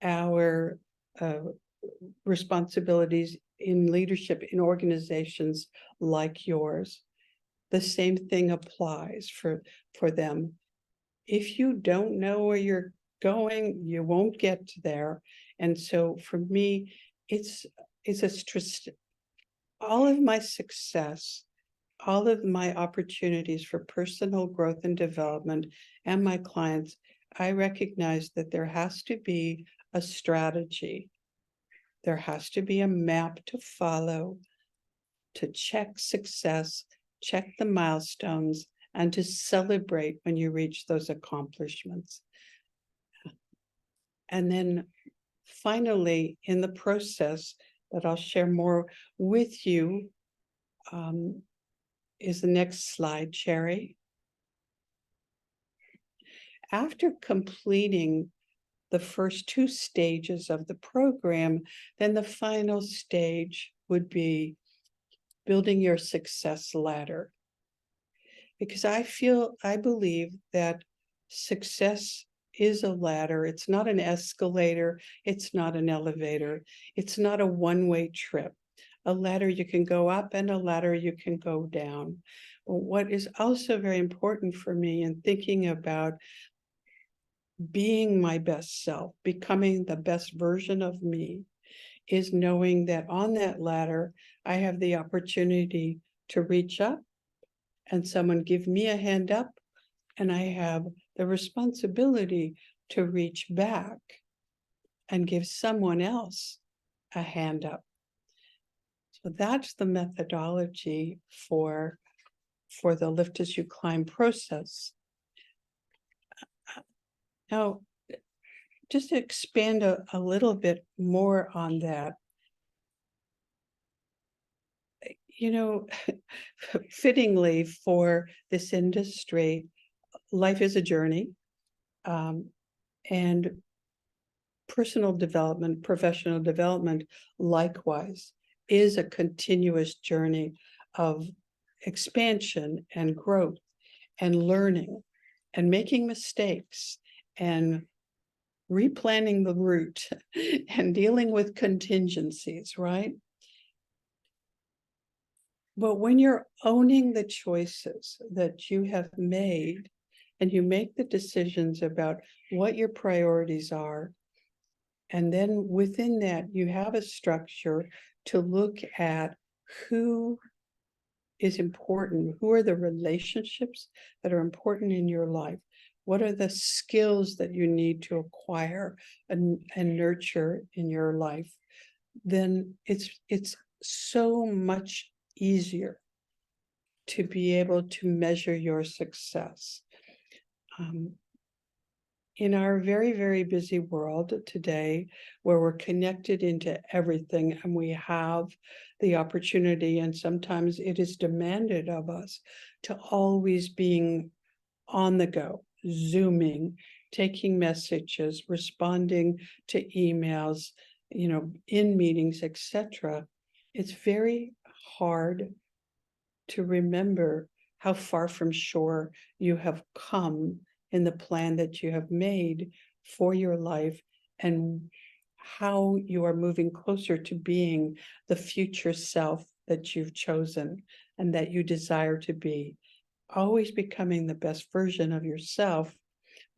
our responsibilities in leadership in organizations like yours. The same thing applies for them. If you don't know where you're going, you won't get there. And so for me, it's all of my success, all of my opportunities for personal growth and development and my clients, I recognize that there has to be a strategy. There has to be a map to follow, to check success, check the milestones, and to celebrate when you reach those accomplishments. And then finally, in the process that I'll share more with you, is the next slide, Sherry. After completing the first 2 stages of the program, then the final stage would be building your success ladder. Because I believe that success is a ladder. It's not an escalator. It's not an elevator. It's not a one-way trip. A ladder you can go up and a ladder you can go down. What is also very important for me in thinking about being my best self, becoming the best version of me, is knowing that on that ladder, I have the opportunity to reach up and someone give me a hand up, and I have the responsibility to reach back and give someone else a hand up. So that's the methodology for the Lift As You Climb process. Now, just to expand a little bit more on that, you know, fittingly for this industry, life is a journey, and personal development, professional development, likewise, is a continuous journey of expansion and growth and learning and making mistakes and replanning the route and dealing with contingencies, right? But when you're owning the choices that you have made and you make the decisions about what your priorities are, and then within that, you have a structure to look at who is important, who are the relationships that are important in your life, what are the skills that you need to acquire and nurture in your life, then it's so much easier to be able to measure your success. In our very, very busy world today, where we're connected into everything and we have the opportunity, and sometimes it is demanded of us to always being on the go, Zooming, taking messages, responding to emails, you know, in meetings, etc. It's very hard to remember how far from shore you have come in the plan that you have made for your life, and how you are moving closer to being the future self that you've chosen and that you desire to be. Always becoming the best version of yourself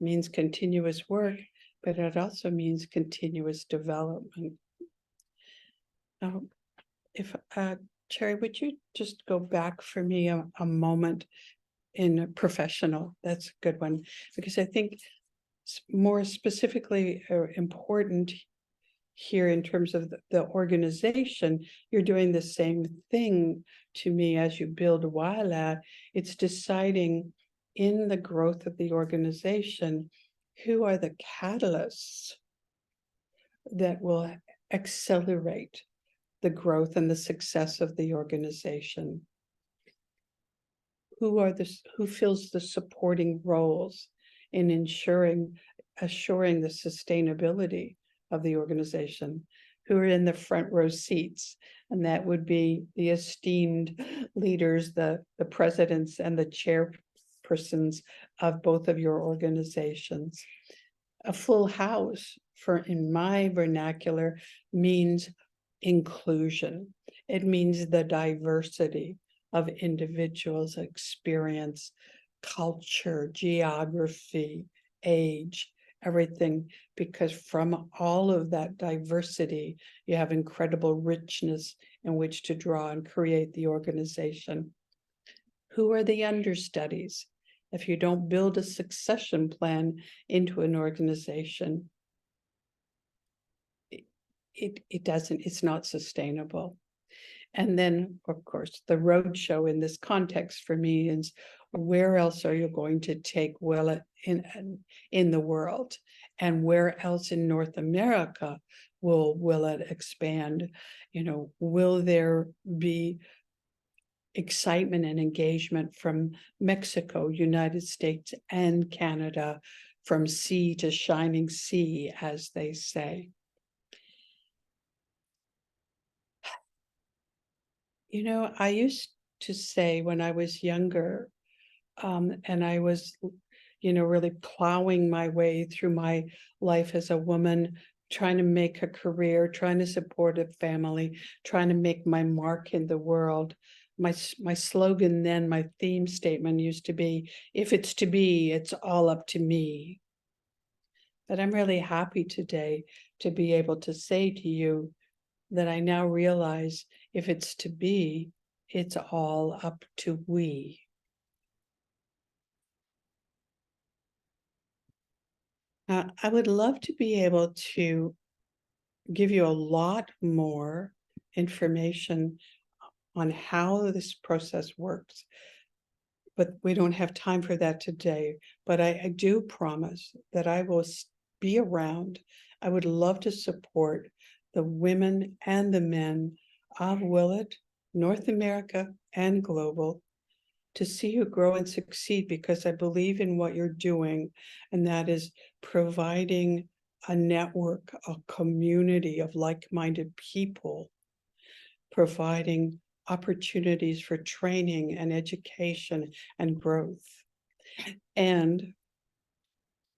means continuous work, but it also means continuous development. Now, if Cherry, would you just go back for me a moment in professional? That's a good one, because I think more specifically important here in terms of the organization, you're doing the same thing to me as you build WiLAT. It's deciding in the growth of the organization, who are the catalysts that will accelerate the growth and the success of the organization. Who fills the supporting roles in assuring the sustainability of the organization, who are in the front row seats, and that would be the esteemed leaders, the presidents and the chairpersons of both of your organizations. A full house, in my vernacular, means inclusion. It means the diversity of individuals' experience, culture, geography, age, everything, because from all of that diversity, you have incredible richness in which to draw and create the organization. Who are the understudies? If you don't build a succession plan into an organization, it's not sustainable. And then, of course, the roadshow in this context for me is, where else are you going to take WiLAT in the world? And where else in North America will WiLAT expand? You know, will there be excitement and engagement from Mexico, United States, and Canada, from sea to shining sea, as they say? You know, I used to say when I was younger, and I was, you know, really plowing my way through my life as a woman, trying to make a career, trying to support a family, trying to make my mark in the world. My slogan then, my theme statement used to be, if it's to be, it's all up to me. But I'm really happy today to be able to say to you that I now realize, if it's to be, it's all up to we. I would love to be able to give you a lot more information on how this process works, but we don't have time for that today. But I do promise that I will be around. I would love to support the women and the men of WiLAT, North America and global, to see you grow and succeed, because I believe in what you're doing, and that is providing a network, a community of like-minded people, providing opportunities for training and education and growth, and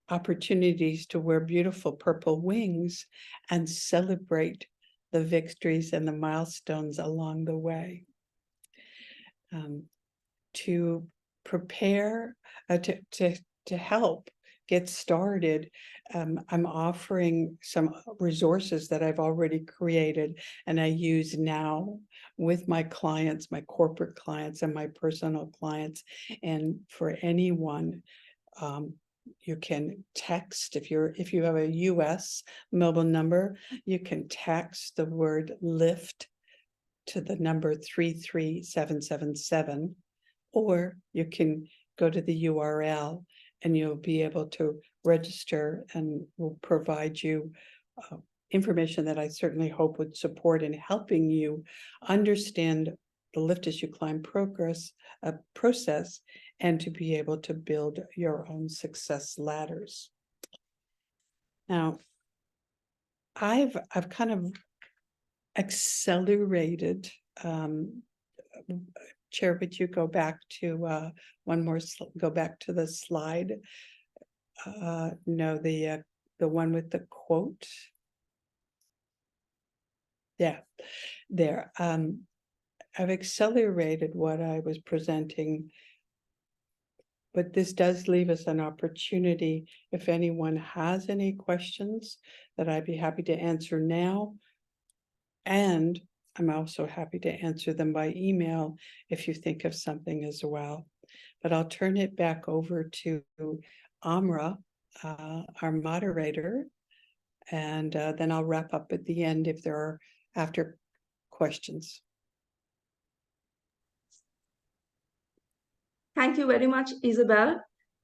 opportunities to wear beautiful purple wings and celebrate the victories and the milestones along the way. To prepare, to help get started, I'm offering some resources that I've already created and I use now with my clients, my corporate clients and my personal clients. And for anyone, you can text, if you have a US mobile number, you can text the word lift to the number 33777, or you can go to the URL and you'll be able to register, and we'll provide you information that I certainly hope would support in helping you understand the Lift as You Climb process, and to be able to build your own success ladders. Now, I've kind of accelerated. Chair, would you go back to one more? Go back to the slide. No, the one with the quote. Yeah, there. I've accelerated what I was presenting, but this does leave us an opportunity. If anyone has any questions, that I'd be happy to answer now. And I'm also happy to answer them by email if you think of something as well. But I'll turn it back over to Amra, our moderator, and then I'll wrap up at the end if there are after questions. Thank you very much, Isabel.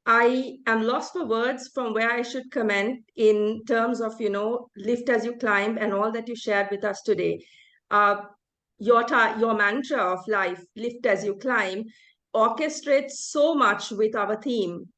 I am lost for words from where I should comment in terms of, lift as you climb and all that you shared with us today. Your mantra of life, lift as you climb, orchestrates so much with our theme,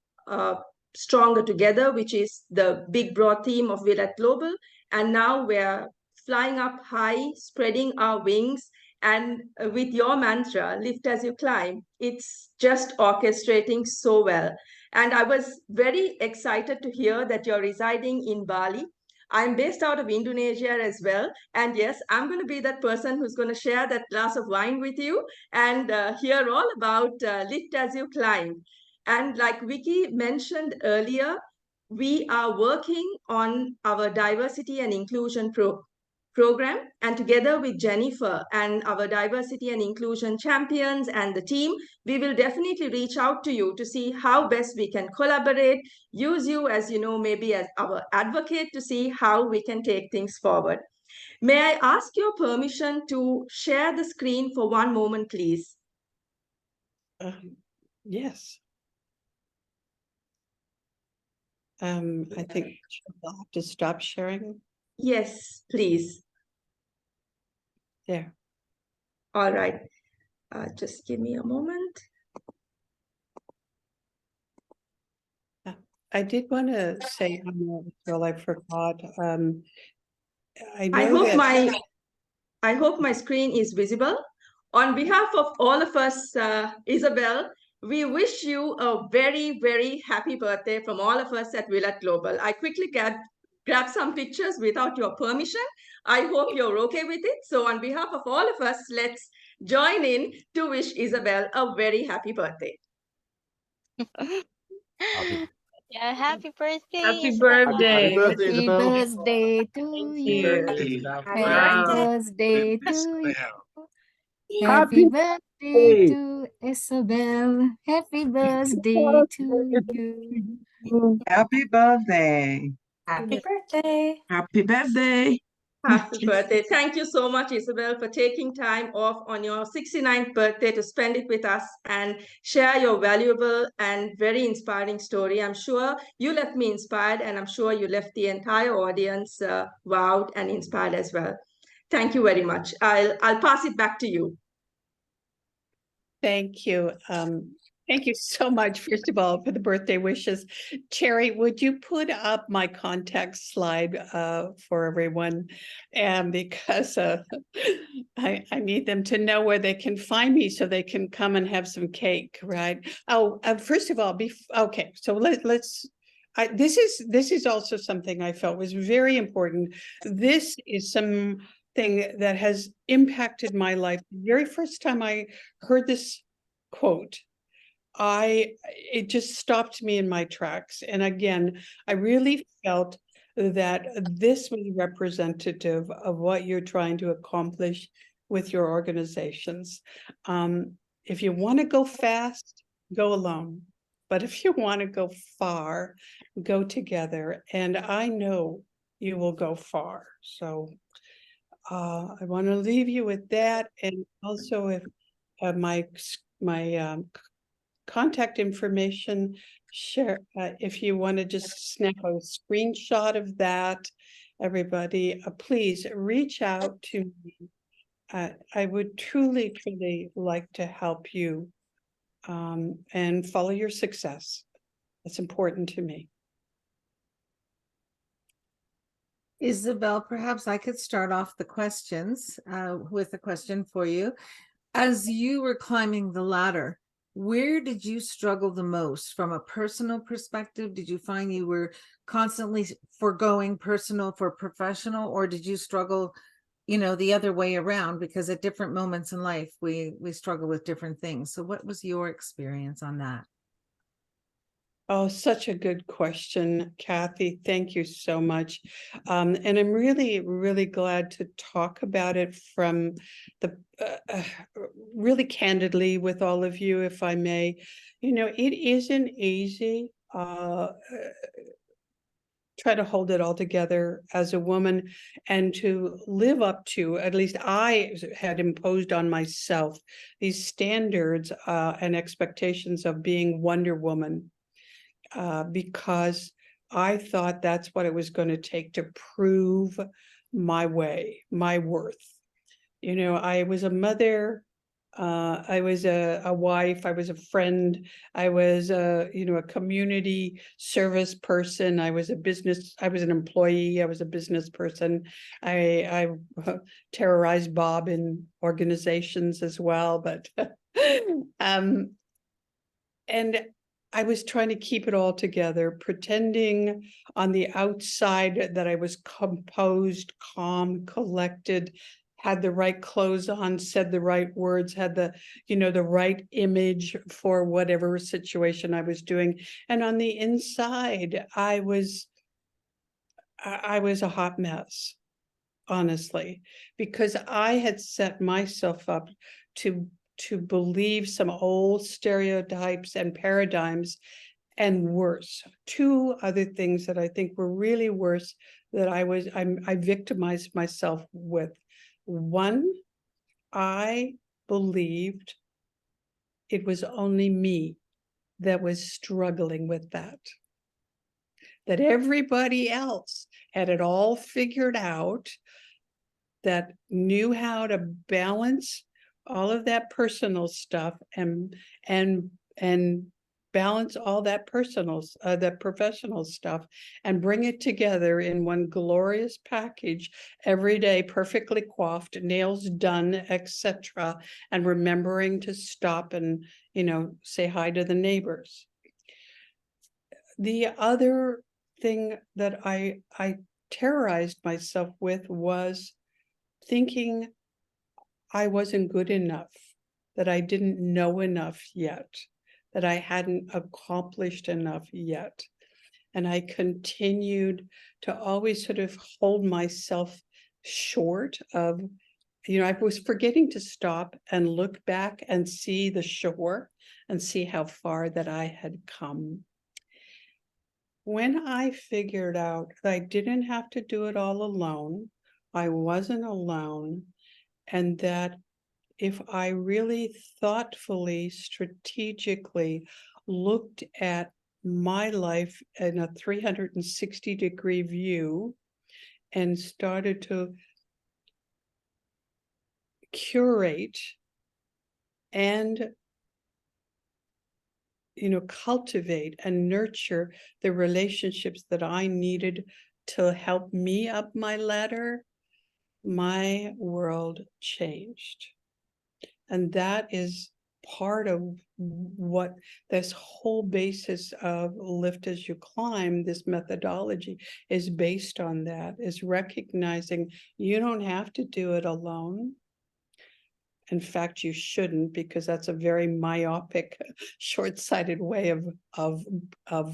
Stronger Together, which is the big broad theme of WiLAT Global. And now we're flying up high, spreading our wings. And with your mantra, lift as you climb, it's just orchestrating so well. And I was very excited to hear that you're residing in Bali. I'm based out of Indonesia as well. And yes, I'm going to be that person who's going to share that glass of wine with you and hear all about lift as you climb. And like Vicky mentioned earlier, we are working on our diversity and inclusion program, and together with Jennifer and our diversity and inclusion champions and the team, we will definitely reach out to you to see how best we can collaborate, use you as, maybe as our advocate to see how we can take things forward. May I ask your permission to share the screen for one moment, please? Yes. I think I'll have to stop sharing. Yes, please. There. All right. Just give me a moment. I did want to say, Phil, I forgot. I know I hope that I hope my screen is visible. On behalf of all of us, Isabel, we wish you a very, very happy birthday from all of us at WiLAT Global. I quickly grab some pictures without your permission. I hope you're okay with it. So on behalf of all of us, let's join in to wish Isabel a very happy birthday. Yeah, happy birthday. Happy Isabel. birthday. Happy birthday, Happy Isabel. birthday to Thank you. you. Happy Wow. birthday to you. Happy Happy birthday birthday. to Isabel. Happy birthday to you. Happy birthday. Happy birthday. Happy birthday. Happy birthday. Thank you so much, Isabel, for taking time off on your 69th birthday to spend it with us and share your valuable and very inspiring story. I'm sure you left me inspired, and I'm sure you left the entire audience wowed and inspired as well. Thank you very much. I'll pass it back to you. Thank you. Thank you so much, first of all, for the birthday wishes. Cherry, would you put up my contact slide for everyone? And because I need them to know where they can find me so they can come and have some cake, right? Oh, first of all, okay, so let's. This is also something I felt was very important. This is something that has impacted my life. The very first time I heard this quote, it just stopped me in my tracks. And again, I really felt that this was representative of what you're trying to accomplish with your organizations. If you want to go fast, go alone. But if you want to go far, go together. And I know you will go far. So I want to leave you with that. And also, if my contact information, share if you want to just snap a screenshot of that, everybody, please reach out to me. I would truly like to help you and follow your success. It's important to me. Isabel, perhaps I could start off the questions with a question for you. As you were climbing the ladder, where did you struggle the most from a personal perspective? Did you find you were constantly foregoing personal for professional, or did you struggle, the other way around? Because at different moments in life, we struggle with different things. So what was your experience on that? Oh, such a good question, Kathy. Thank you so much. And I'm really, really glad to talk about it from the really candidly with all of you, if I may. It isn't easy. Try to hold it all together as a woman and to live up to, at least I had imposed on myself, these standards and expectations of being Wonder Woman. Because I thought that's what it was going to take to prove my way, my worth. I was a mother, I was a wife, I was a friend, I was a community service person, I was an employee, I was a business person. I terrorized Bob in organizations as well, but and I was trying to keep it all together, pretending on the outside that I was composed, calm, collected, had the right clothes on, said the right words, had the, the right image for whatever situation I was doing. And on the inside, I was a hot mess, honestly, because I had set myself up to believe some old stereotypes and paradigms, and worse. Two other things that I think were really worse that I victimized myself with. One, I believed it was only me that was struggling with that everybody else had it all figured out, that knew how to balance all of that personal stuff and balance all that that professional stuff and bring it together in one glorious package every day, perfectly coiffed, nails done, etc., and remembering to stop and say hi to the neighbors. The other thing that I terrorized myself with was thinking I wasn't good enough, that I didn't know enough yet, that I hadn't accomplished enough yet. And I continued to always sort of hold myself short of, I was forgetting to stop and look back and see the shore and see how far that I had come. When I figured out that I didn't have to do it all alone, I wasn't alone, and that if I really thoughtfully, strategically looked at my life in a 360-degree view and started to curate and cultivate and nurture the relationships that I needed to help me up my ladder, my world changed. And that is part of what this whole basis of Lift as You Climb, this methodology, is based on. That is recognizing you don't have to do it alone. In fact, you shouldn't, because that's a very myopic, short-sighted way of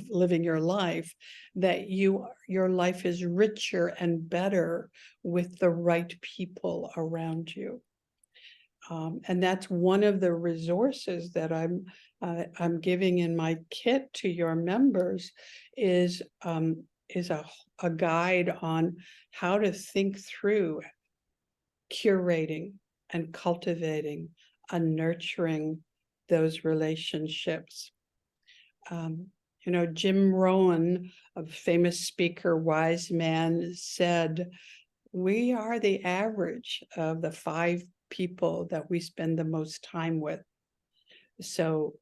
living your life, that your life is richer and better with the right people around you. And that's one of the resources that I'm giving in my kit to your members is a guide on how to think through curating and cultivating and nurturing those relationships. Jim Rohn, a famous speaker, wise man, said, we are the average of the 5 people that we spend the most time with. So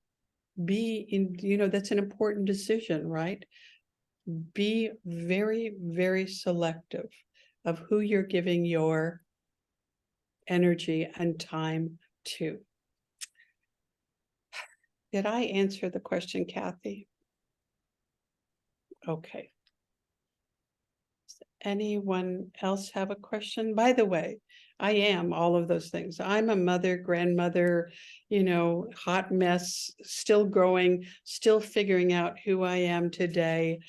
that's an important decision, right? Be very, very selective of who you're giving your energy and time to. Did I answer the question, Kathy? Okay. Does anyone else have a question? By the way, I am all of those things. I'm a mother, grandmother, hot mess, still growing, still figuring out who I am today.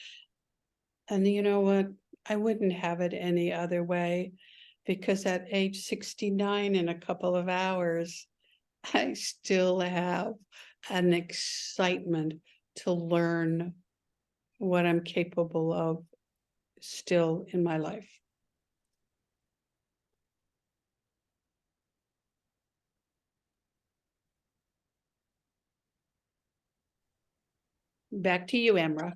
And you know what? I wouldn't have it any other way, because at age 69 in a couple of hours, I still have an excitement to learn what I'm capable of still in my life. Back to you, Amra.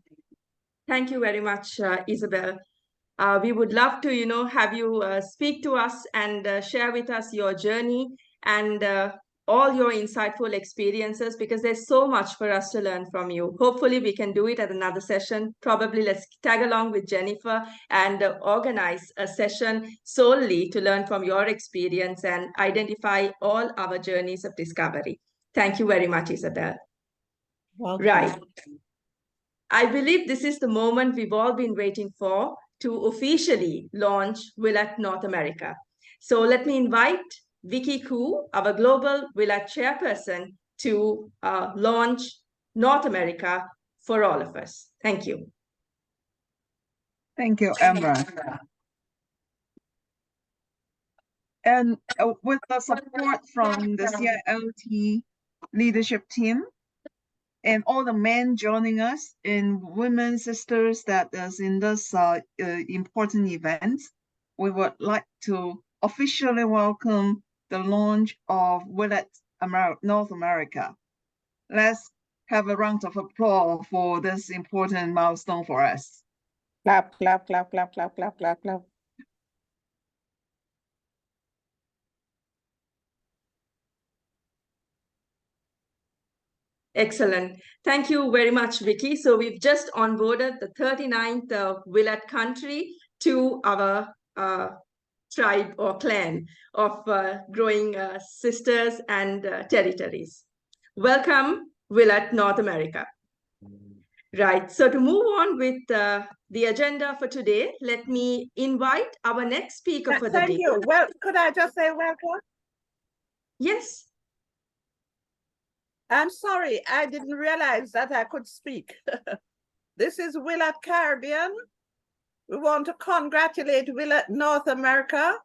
Thank you very much, Isabel. We would love to, have you speak to us and share with us your journey and all your insightful experiences, because there's so much for us to learn from you. Hopefully, we can do it at another session. Probably let's tag along with Jennifer and organize a session solely to learn from your experience and identify all our journeys of discovery. Thank you very much, Isabel. Welcome. Right. I believe this is the moment we've all been waiting for, to officially launch WiLAT North America. So let me invite Vicky Koo, our global WiLAT chairperson, to launch North America for all of us. Thank you. Thank you, Amber. And with the support from the CILT leadership team and all the men joining us and women sisters that is in this important event, we would like to officially welcome the launch of WiLAT North America. Let's have a round of applause for this important milestone for us. Clap, clap, clap, clap, clap, clap, clap, clap. Excellent. Thank you very much, Vicky. So we've just onboarded the 39th WiLAT country to our tribe or clan of growing sisters and territories. Welcome, WiLAT North America. Right, so to move on with the agenda for today, let me invite our next speaker for the day. Thank you. Well, could I just say welcome? Yes. I'm sorry, I didn't realize that I could speak. This is WiLAT Caribbean. We want to congratulate WiLAT North America.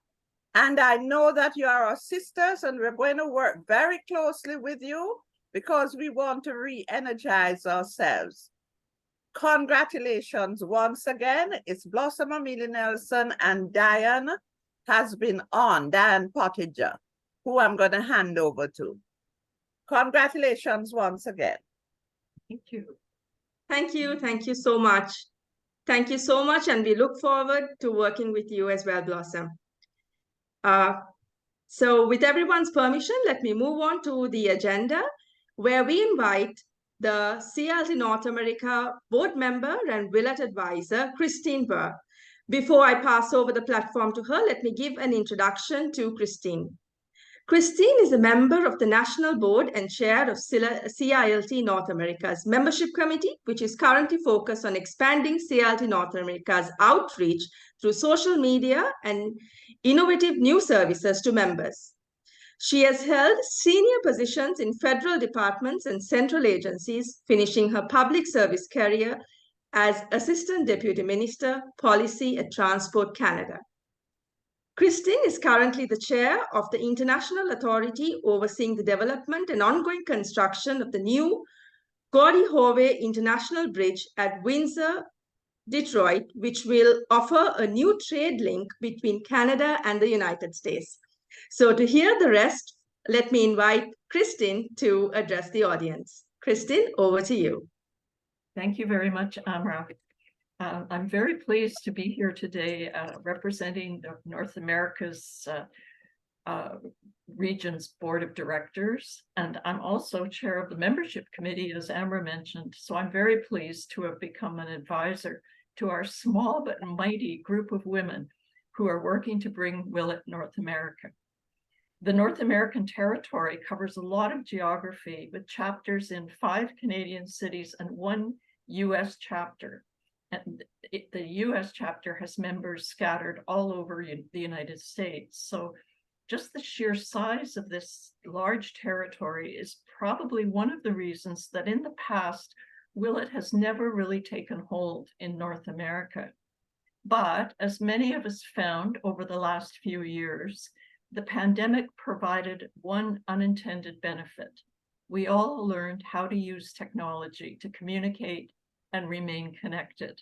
And I know that you are our sisters and we're going to work very closely with you because we want to re-energize ourselves. Congratulations once again. It's Blossom Amelia Nelson and Diane has been on, Diane Pottager, who I'm going to hand over to. Congratulations once again. Thank you. Thank you. Thank you so much. Thank you so much. And we look forward to working with you as well, Blossom. So with everyone's permission, let me move on to the agenda where we invite the CILT North America board member and WiLAT advisor, Christine Burr. Before I pass over the platform to her, let me give an introduction to Christine. Christine is a member of the National Board and Chair of CILT North America's Membership Committee, which is currently focused on expanding CILT North America's outreach through social media and innovative new services to members. She has held senior positions in federal departments and central agencies, finishing her public service career as Assistant Deputy Minister, Policy at Transport Canada. Christine is currently the chair of the International Authority overseeing the development and ongoing construction of the new Gordie Howe International Bridge at Windsor, Detroit, which will offer a new trade link between Canada and the United States. So to hear the rest, let me invite Christine to address the audience. Christine, over to you. Thank you very much, Amra. I'm very pleased to be here today representing North America's region's board of directors. And I'm also chair of the membership committee, as Amra mentioned. So I'm very pleased to have become an advisor to our small but mighty group of women who are working to bring WiLAT North America. The North American territory covers a lot of geography with chapters in 5 Canadian cities and 1 US chapter. And the US chapter has members scattered all over the United States. So just the sheer size of this large territory is probably one of the reasons that in the past, WiLAT has never really taken hold in North America. But as many of us found over the last few years, the pandemic provided one unintended benefit. We all learned how to use technology to communicate and remain connected.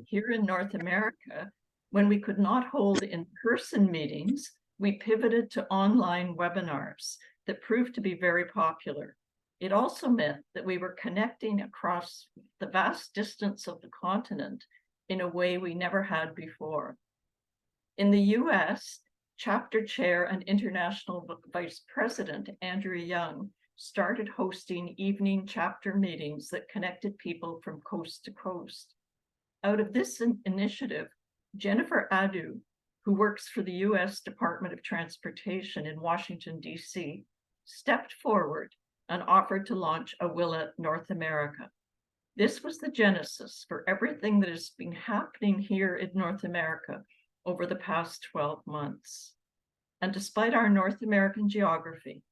Here in North America, when we could not hold in-person meetings, we pivoted to online webinars that proved to be very popular. It also meant that we were connecting across the vast distance of the continent in a way we never had before. In the US, chapter chair and international vice president Andrew Young started hosting evening chapter meetings that connected people from coast to coast. Out of this initiative, Jennifer Adu, who works for the US Department of Transportation in Washington, DC, stepped forward and offered to launch a WiLAT North America. This was the genesis for everything that has been happening here in North America over the past 12 months. And despite our North American geography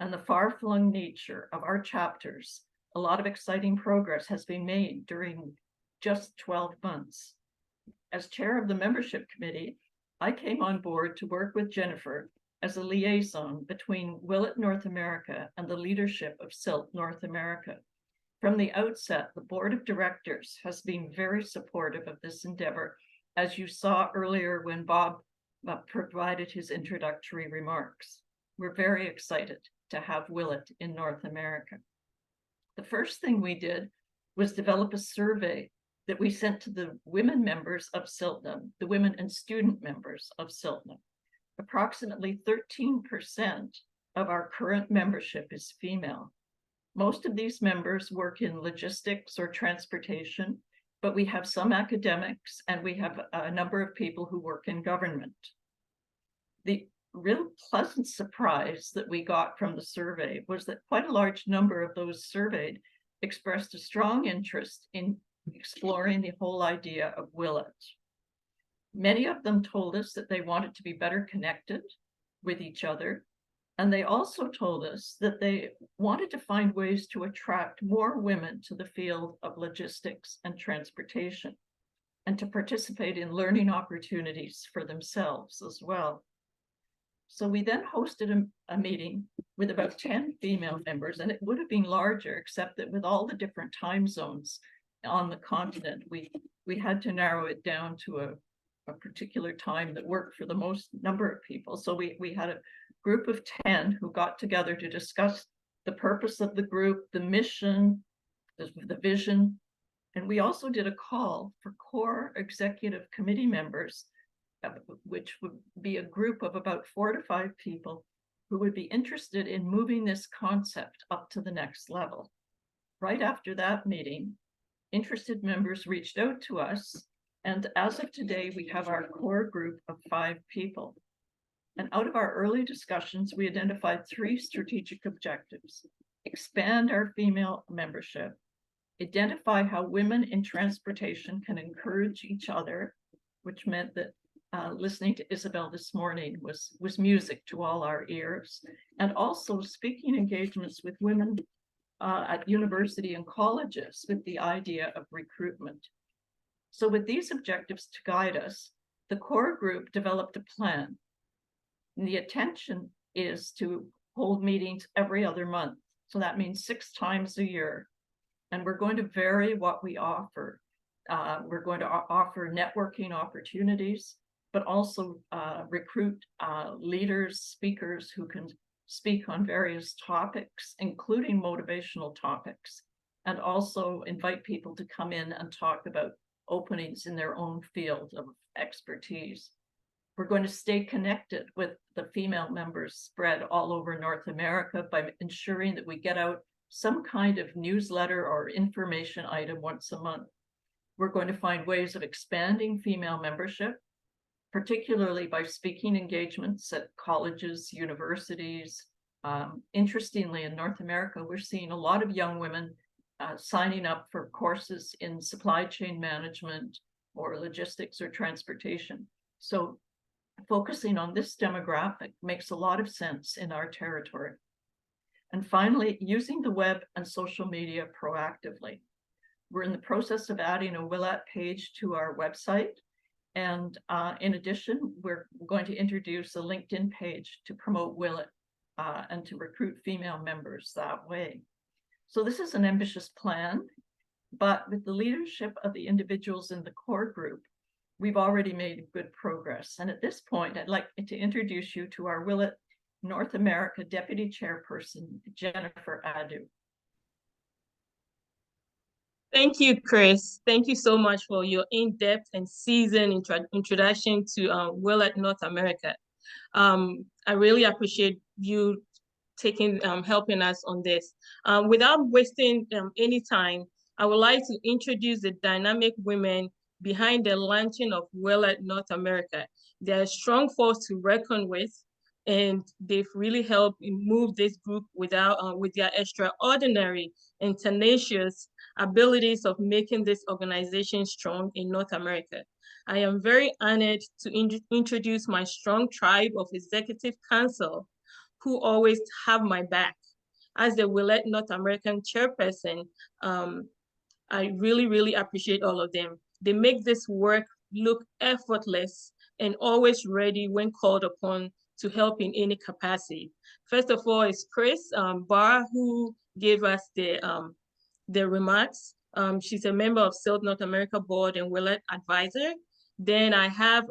and the far-flung nature of our chapters, a lot of exciting progress has been made during just 12 months. As chair of the membership committee, I came on board to work with Jennifer as a liaison between WiLAT North America and the leadership of CILT North America. From the outset, the board of directors has been very supportive of this endeavor, as you saw earlier when Bob provided his introductory remarks. We're very excited to have WiLAT in North America. The first thing we did was develop a survey that we sent to the women members of CILTNA, the women and student members of CILTNA. Approximately 13% of our current membership is female. Most of these members work in logistics or transportation, but we have some academics and we have a number of people who work in government. The real pleasant surprise that we got from the survey was that quite a large number of those surveyed expressed a strong interest in exploring the whole idea of WiLAT. Many of them told us that they wanted to be better connected with each other. And they also told us that they wanted to find ways to attract more women to the field of logistics and transportation, and to participate in learning opportunities for themselves as well. So we then hosted a meeting with about 10 female members, and it would have been larger, except that with all the different time zones on the continent, we had to narrow it down to a particular time that worked for the most number of people. So we had a group of 10 who got together to discuss the purpose of the group, the mission, the vision. And we also did a call for core executive committee members, which would be a group of about 4 to 5 people who would be interested in moving this concept up to the next level. Right after that meeting, interested members reached out to us. And as of today, we have our core group of 5 people. And out of our early discussions, we identified 3 strategic objectives: expand our female membership, identify how women in transportation can encourage each other, which meant that listening to Isabel this morning was music to all our ears, and also speaking engagements with women at university and colleges with the idea of recruitment. So with these objectives to guide us, the core group developed a plan. And the intention is to hold meetings every other month. So that means 6 times a year. And we're going to vary what we offer. We're going to offer networking opportunities, but also recruit leaders, speakers who can speak on various topics, including motivational topics, and also invite people to come in and talk about openings in their own field of expertise. We're going to stay connected with the female members spread all over North America by ensuring that we get out some kind of newsletter or information item once a month. We're going to find ways of expanding female membership, particularly by speaking engagements at colleges, universities. Interestingly, in North America, we're seeing a lot of young women signing up for courses in supply chain management or logistics or transportation. So focusing on this demographic makes a lot of sense in our territory. And finally, using the web and social media proactively. We're in the process of adding a WiLAT page to our website. And in addition, we're going to introduce a LinkedIn page to promote WiLAT and to recruit female members that way. So this is an ambitious plan, but with the leadership of the individuals in the core group, we've already made good progress. And at this point, I'd like to introduce you to our WiLAT North America Deputy Chairperson, Jennifer Adu. Thank you, Chris. Thank you so much for your in-depth and seasoned introduction to WiLAT North America. I really appreciate you helping us on this. Without wasting any time, I would like to introduce the dynamic women behind the launching of WiLAT North America. They're a strong force to reckon with, and they've really helped move this group with their extraordinary and tenacious abilities of making this organization strong in North America. I am very honored to introduce my strong tribe of executive council who always have my back. As the WiLAT North American chairperson, I really, really appreciate all of them. They make this work look effortless and always ready when called upon to help in any capacity. First of all is Chris Barr, who gave us the remarks. She's a member of CILT North America board and WiLAT advisor. Then I have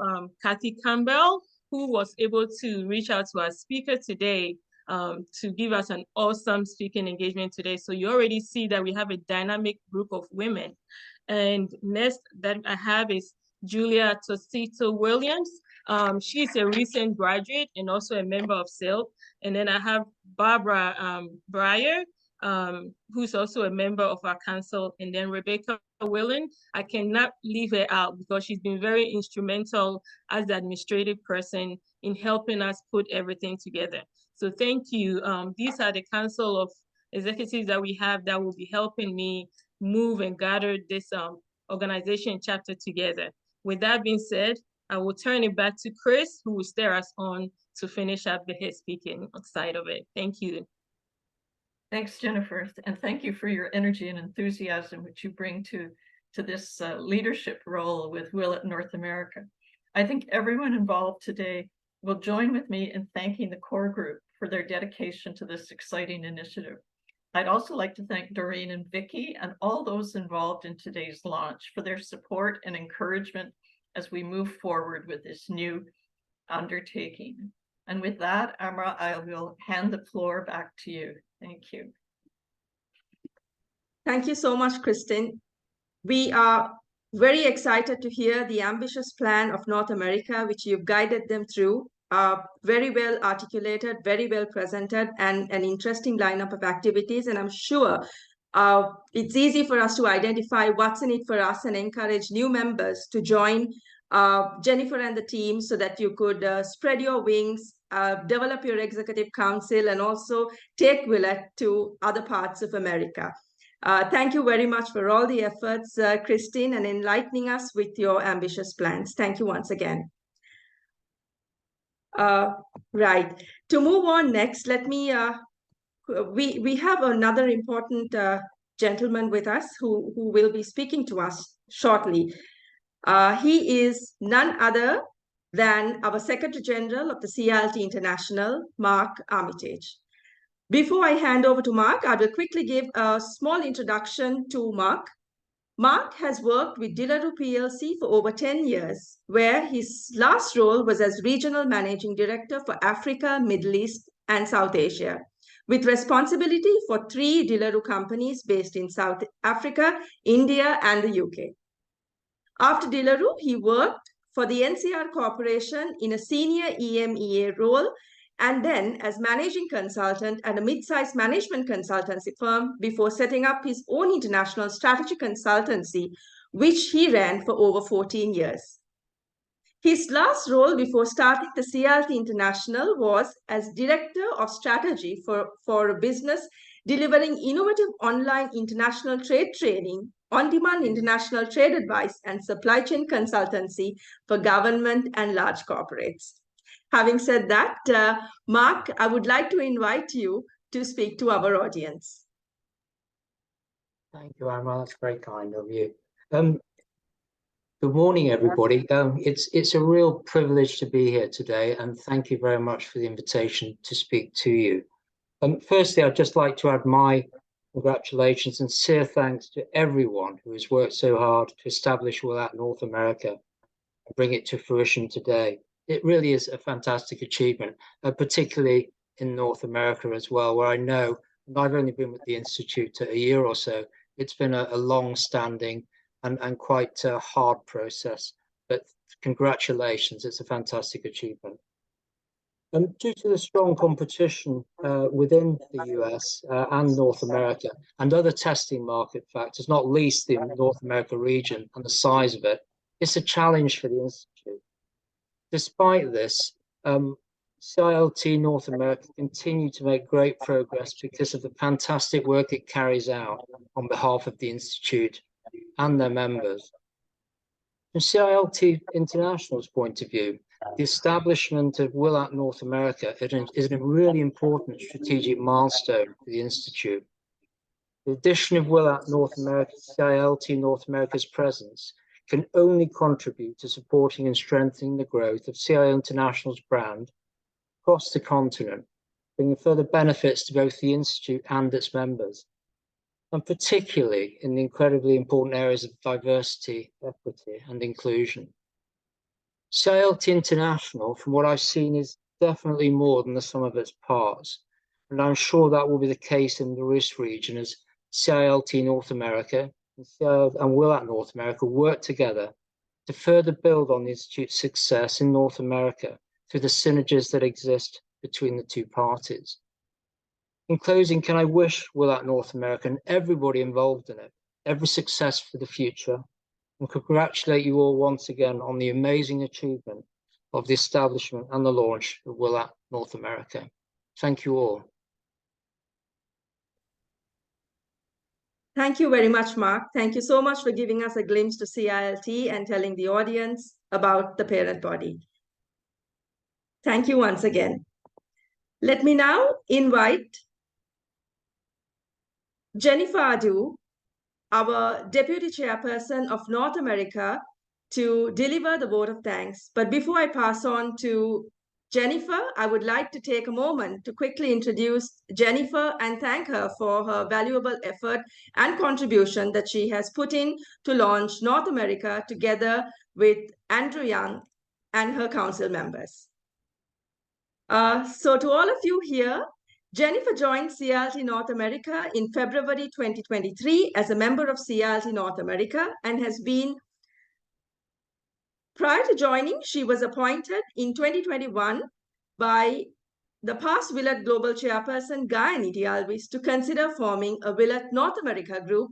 Kathy Campbell, who was able to reach out to our speaker today to give us an awesome speaking engagement today. So you already see that we have a dynamic group of women. And next that I have is Julia Tostito Williams. She's a recent graduate and also a member of CILT. And then I have Barbara Breyer, who's also a member of our council, and then Rebecca Willen. I cannot leave her out because she's been very instrumental as the administrative person in helping us put everything together. So thank you. These are the council of executives that we have that will be helping me move and gather this organization chapter together. With that being said, I will turn it back to Chris, who will steer us on to finish up the speaking side of it. Thank you. Thanks, Jennifer, and thank you for your energy and enthusiasm which you bring to this leadership role with WiLAT North America. I think everyone involved today will join with me in thanking the core group for their dedication to this exciting initiative. I'd also like to thank Doreen and Vicky and all those involved in today's launch for their support and encouragement as we move forward with this new undertaking. And with that, Amra, I will hand the floor back to you. Thank you. Thank you so much, Kristen. We are very excited to hear the ambitious plan of North America, which you've guided them through. Very well articulated, very well presented, and an interesting lineup of activities. And I'm sure it's easy for us to identify what's in it for us and encourage new members to join Jennifer and the team so that you could spread your wings, develop your executive council, and also take WiLAT to other parts of America. Thank you very much for all the efforts, Christine, and enlightening us with your ambitious plans. Thank you once again. Right. To move on next, let me, we have another important gentleman with us who will be speaking to us shortly. He is none other than our Secretary General of the CILT International, Mark Armitage. Before I hand over to Mark, I will quickly give a small introduction to Mark. Mark has worked with De La Rue PLC for over 10 years, where his last role was as Regional Managing Director for Africa, Middle East, and South Asia, with responsibility for 3 De La Rue companies based in South Africa, India, and the UK. After De La Rue, he worked for the NCR Corporation in a senior EMEA role, and then as managing consultant at a mid-sized management consultancy firm before setting up his own international strategy consultancy, which he ran for over 14 years. His last role before starting the CILT International was as Director of Strategy for a business delivering innovative online international trade training, on-demand international trade advice, and supply chain consultancy for government and large corporates. Having said that, Mark, I would like to invite you to speak to our audience. Thank you, Amra. That's very kind of you. Good morning, everybody. It's a real privilege to be here today, and thank you very much for the invitation to speak to you. Firstly, I'd just like to add my congratulations and sincere thanks to everyone who has worked so hard to establish WiLAT North America and bring it to fruition today. It really is a fantastic achievement, particularly in North America as well, where I know, and I've only been with the Institute a year or so, it's been a long-standing and quite a hard process, but congratulations, it's a fantastic achievement. Due to the strong competition within the US and North America and other testing market factors, not least the North America region and the size of it, it's a challenge for the Institute. Despite this, CILT North America continue to make great progress because of the fantastic work it carries out on behalf of the Institute and their members. From CILT International's point of view, the establishment of WiLAT North America is a really important strategic milestone for the Institute. The addition of WiLAT North America to CILT North America's presence can only contribute to supporting and strengthening the growth of CIO International's brand across the continent, bringing further benefits to both the Institute and its members, and particularly in the incredibly important areas of diversity, equity, and inclusion. CILT International, from what I've seen, is definitely more than the sum of its parts, and I'm sure that will be the case in the RIS region as CILT North America and WiLAT North America work together to further build on the Institute's success in North America through the synergies that exist between the two parties. In closing, can I wish WiLAT North America and everybody involved in it every success for the future, and congratulate you all once again on the amazing achievement of the establishment and the launch of WiLAT North America. Thank you all. Thank you very much, Mark. Thank you so much for giving us a glimpse to CILT and telling the audience about the parent body. Thank you once again. Let me now invite Jennifer Adu, our Deputy Chairperson of North America, to deliver the vote of thanks. But before I pass on to Jennifer, I would like to take a moment to quickly introduce Jennifer and thank her for her valuable effort and contribution that she has put in to launch North America together with Andrew Young and her council members. So to all of you here, Jennifer joined CILT North America in February 2023 as a member of CILT North America and has been, prior to joining, she was appointed in 2021 by the past WiLAT Global Chairperson, Guy Alves, to consider forming a WiLAT North America group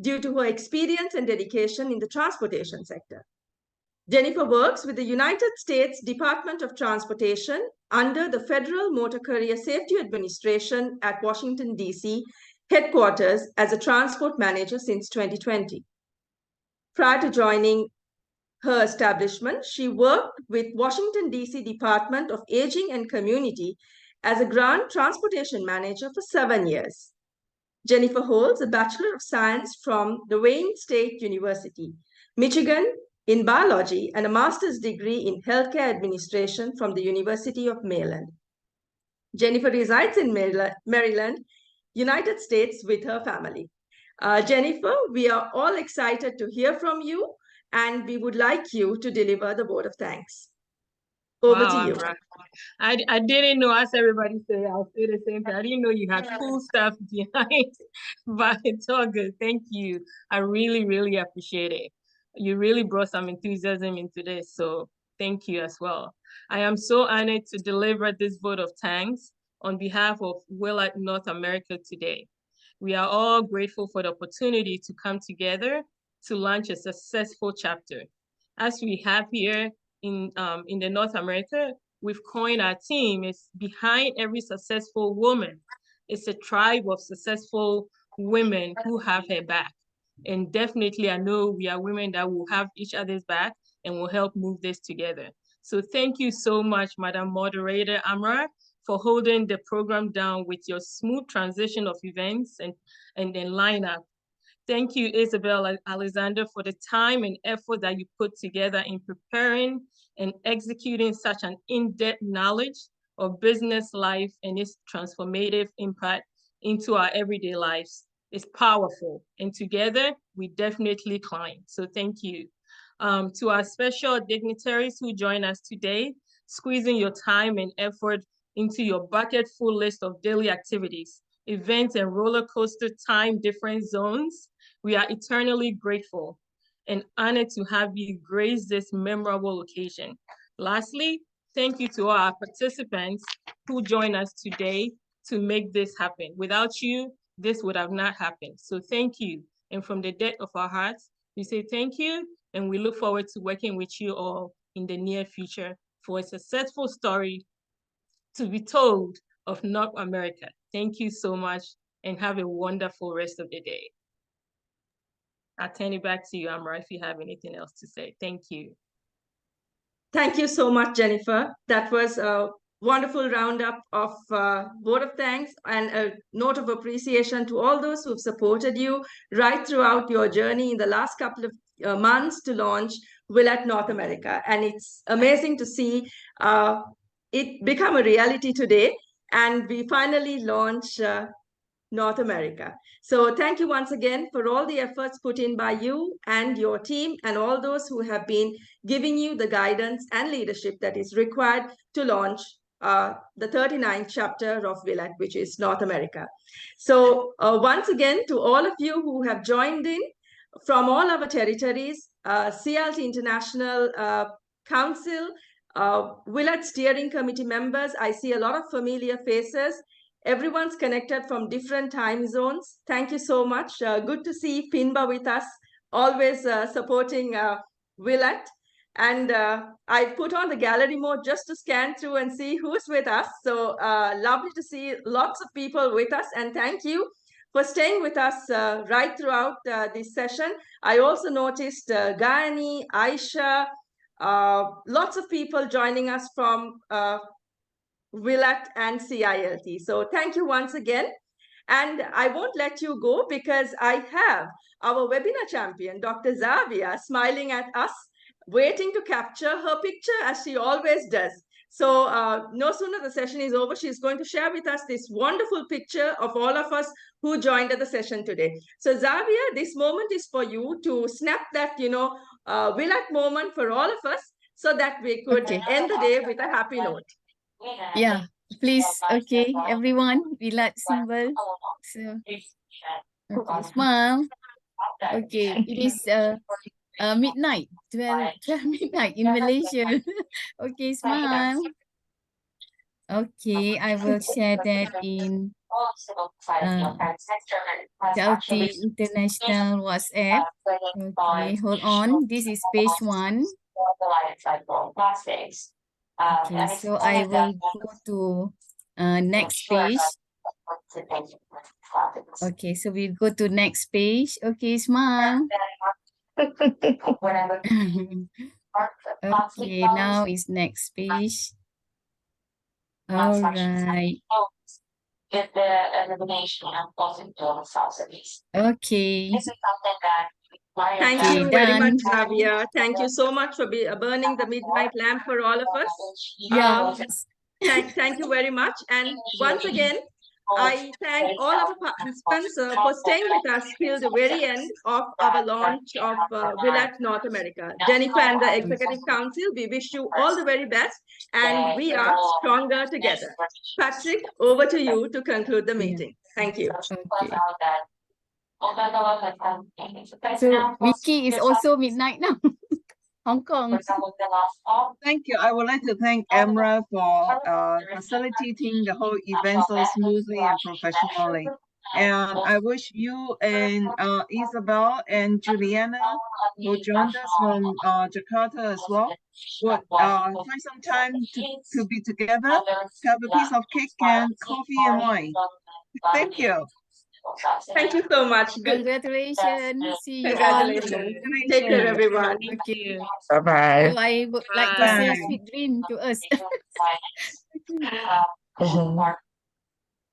due to her experience and dedication in the transportation sector. Jennifer works with the United States Department of Transportation under the Federal Motor Carrier Safety Administration at Washington, D.C. headquarters as a transport manager since 2020. Prior to joining her establishment, she worked with Washington, D.C. Department of Aging and Community as a grant transportation manager for 7 years. Jennifer holds a Bachelor of Science from the Wayne State University, Michigan, in biology and a master's degree in healthcare administration from the University of Maryland. Jennifer resides in Maryland, United States with her family. Jennifer, we are all excited to hear from you, and we would like you to deliver the vote of thanks. Over to you. I didn't know, as everybody said, I'll say the same thing. I didn't know you had cool stuff behind, but it's all good. Thank you. I really, really appreciate it. You really brought some enthusiasm into this, so thank you as well. I am so honored to deliver this vote of thanks on behalf of WiLAT North America today. We are all grateful for the opportunity to come together to launch a successful chapter. As we have here in the North America, we've coined our team, it's behind every successful woman. It's a tribe of successful women who have her back. And definitely, I know we are women that will have each other's back and will help move this together. So thank you so much, Madam Moderator Amra, for holding the program down with your smooth transition of events and then lineup. Thank you, Isabel Alexander, for the time and effort that you put together in preparing and executing such an in-depth knowledge of business life and its transformative impact into our everyday lives. It's powerful, and together we definitely climb. So thank you. To our special dignitaries who join us today, squeezing your time and effort into your bucket full list of daily activities, events, and roller coaster time difference zones, we are eternally grateful and honored to have you grace this memorable occasion. Lastly, thank you to all our participants who join us today to make this happen. Without you, this would have not happened. So thank you. And from the depth of our hearts, we say thank you, and we look forward to working with you all in the near future for a successful story to be told of North America. Thank you so much and have a wonderful rest of the day. I'll turn it back to you, Amra, if you have anything else to say. Thank you. Thank you so much, Jennifer. That was a wonderful roundup of vote of thanks and a note of appreciation to all those who've supported you right throughout your journey in the last couple of months to launch WiLAT North America. And it's amazing to see it become a reality today. And we finally launch North America. So thank you once again for all the efforts put in by you and your team and all those who have been giving you the guidance and leadership that is required to launch the 39th chapter of WiLAT, which is North America. So once again, to all of you who have joined in from all our territories, CILT International Council, WiLAT Steering Committee members, I see a lot of familiar faces. Everyone's connected from different time zones. Thank you so much. Good to see Pinba with us, always supporting WiLAT. And I put on the gallery mode just to scan through and see who's with us. So lovely to see lots of people with us. And thank you for staying with us right throughout this session. I also noticed Gayani, Aisha, lots of people joining us from WiLAT and CILT. So thank you once again. And I won't let you go because I have our webinar champion, Dr. Zavia, smiling at us, waiting to capture her picture as she always does. So no sooner the session is over, she's going to share with us this wonderful picture of all of us who joined at the session today. So Zavia, this moment is for you to snap that, WiLAT moment for all of us so that we could end the day with a happy note. Yeah, please. Okay, everyone, WiLAT symbol. So, okay, smile. Okay, it is midnight, 12 midnight in Malaysia. Okay, smile. Okay, I will share that in CILT International WhatsApp. Okay, hold on. This is page 1. Okay, so I will go to next page. Okay, so we'll go to next page. Okay, smile. Okay, now is next page. All right. Okay. Thank you very much, Zavia. Thank you so much for burning the midnight lamp for all of us. Yeah. Thank you very much. And once again, I thank all of our participants for staying with us till the very end of our launch of WiLAT North America. Jennifer and the Executive Council, we wish you all the very best, and we are stronger together. Patrick, over to you to conclude the meeting. Thank you. Okay. So Vicky is also midnight now. Hong Kong. Thank you. I would like to thank Emra for facilitating the whole event so smoothly and professionally. And I wish you and Isabel and Juliana, who joined us from Jakarta as well, would find some time to be together, have a piece of cake and coffee and wine. Thank you. Thank you so much. Congratulations. See you all. Congratulations. Take care, everyone. Okay. Bye-bye. So I would like to say sweet dream to us.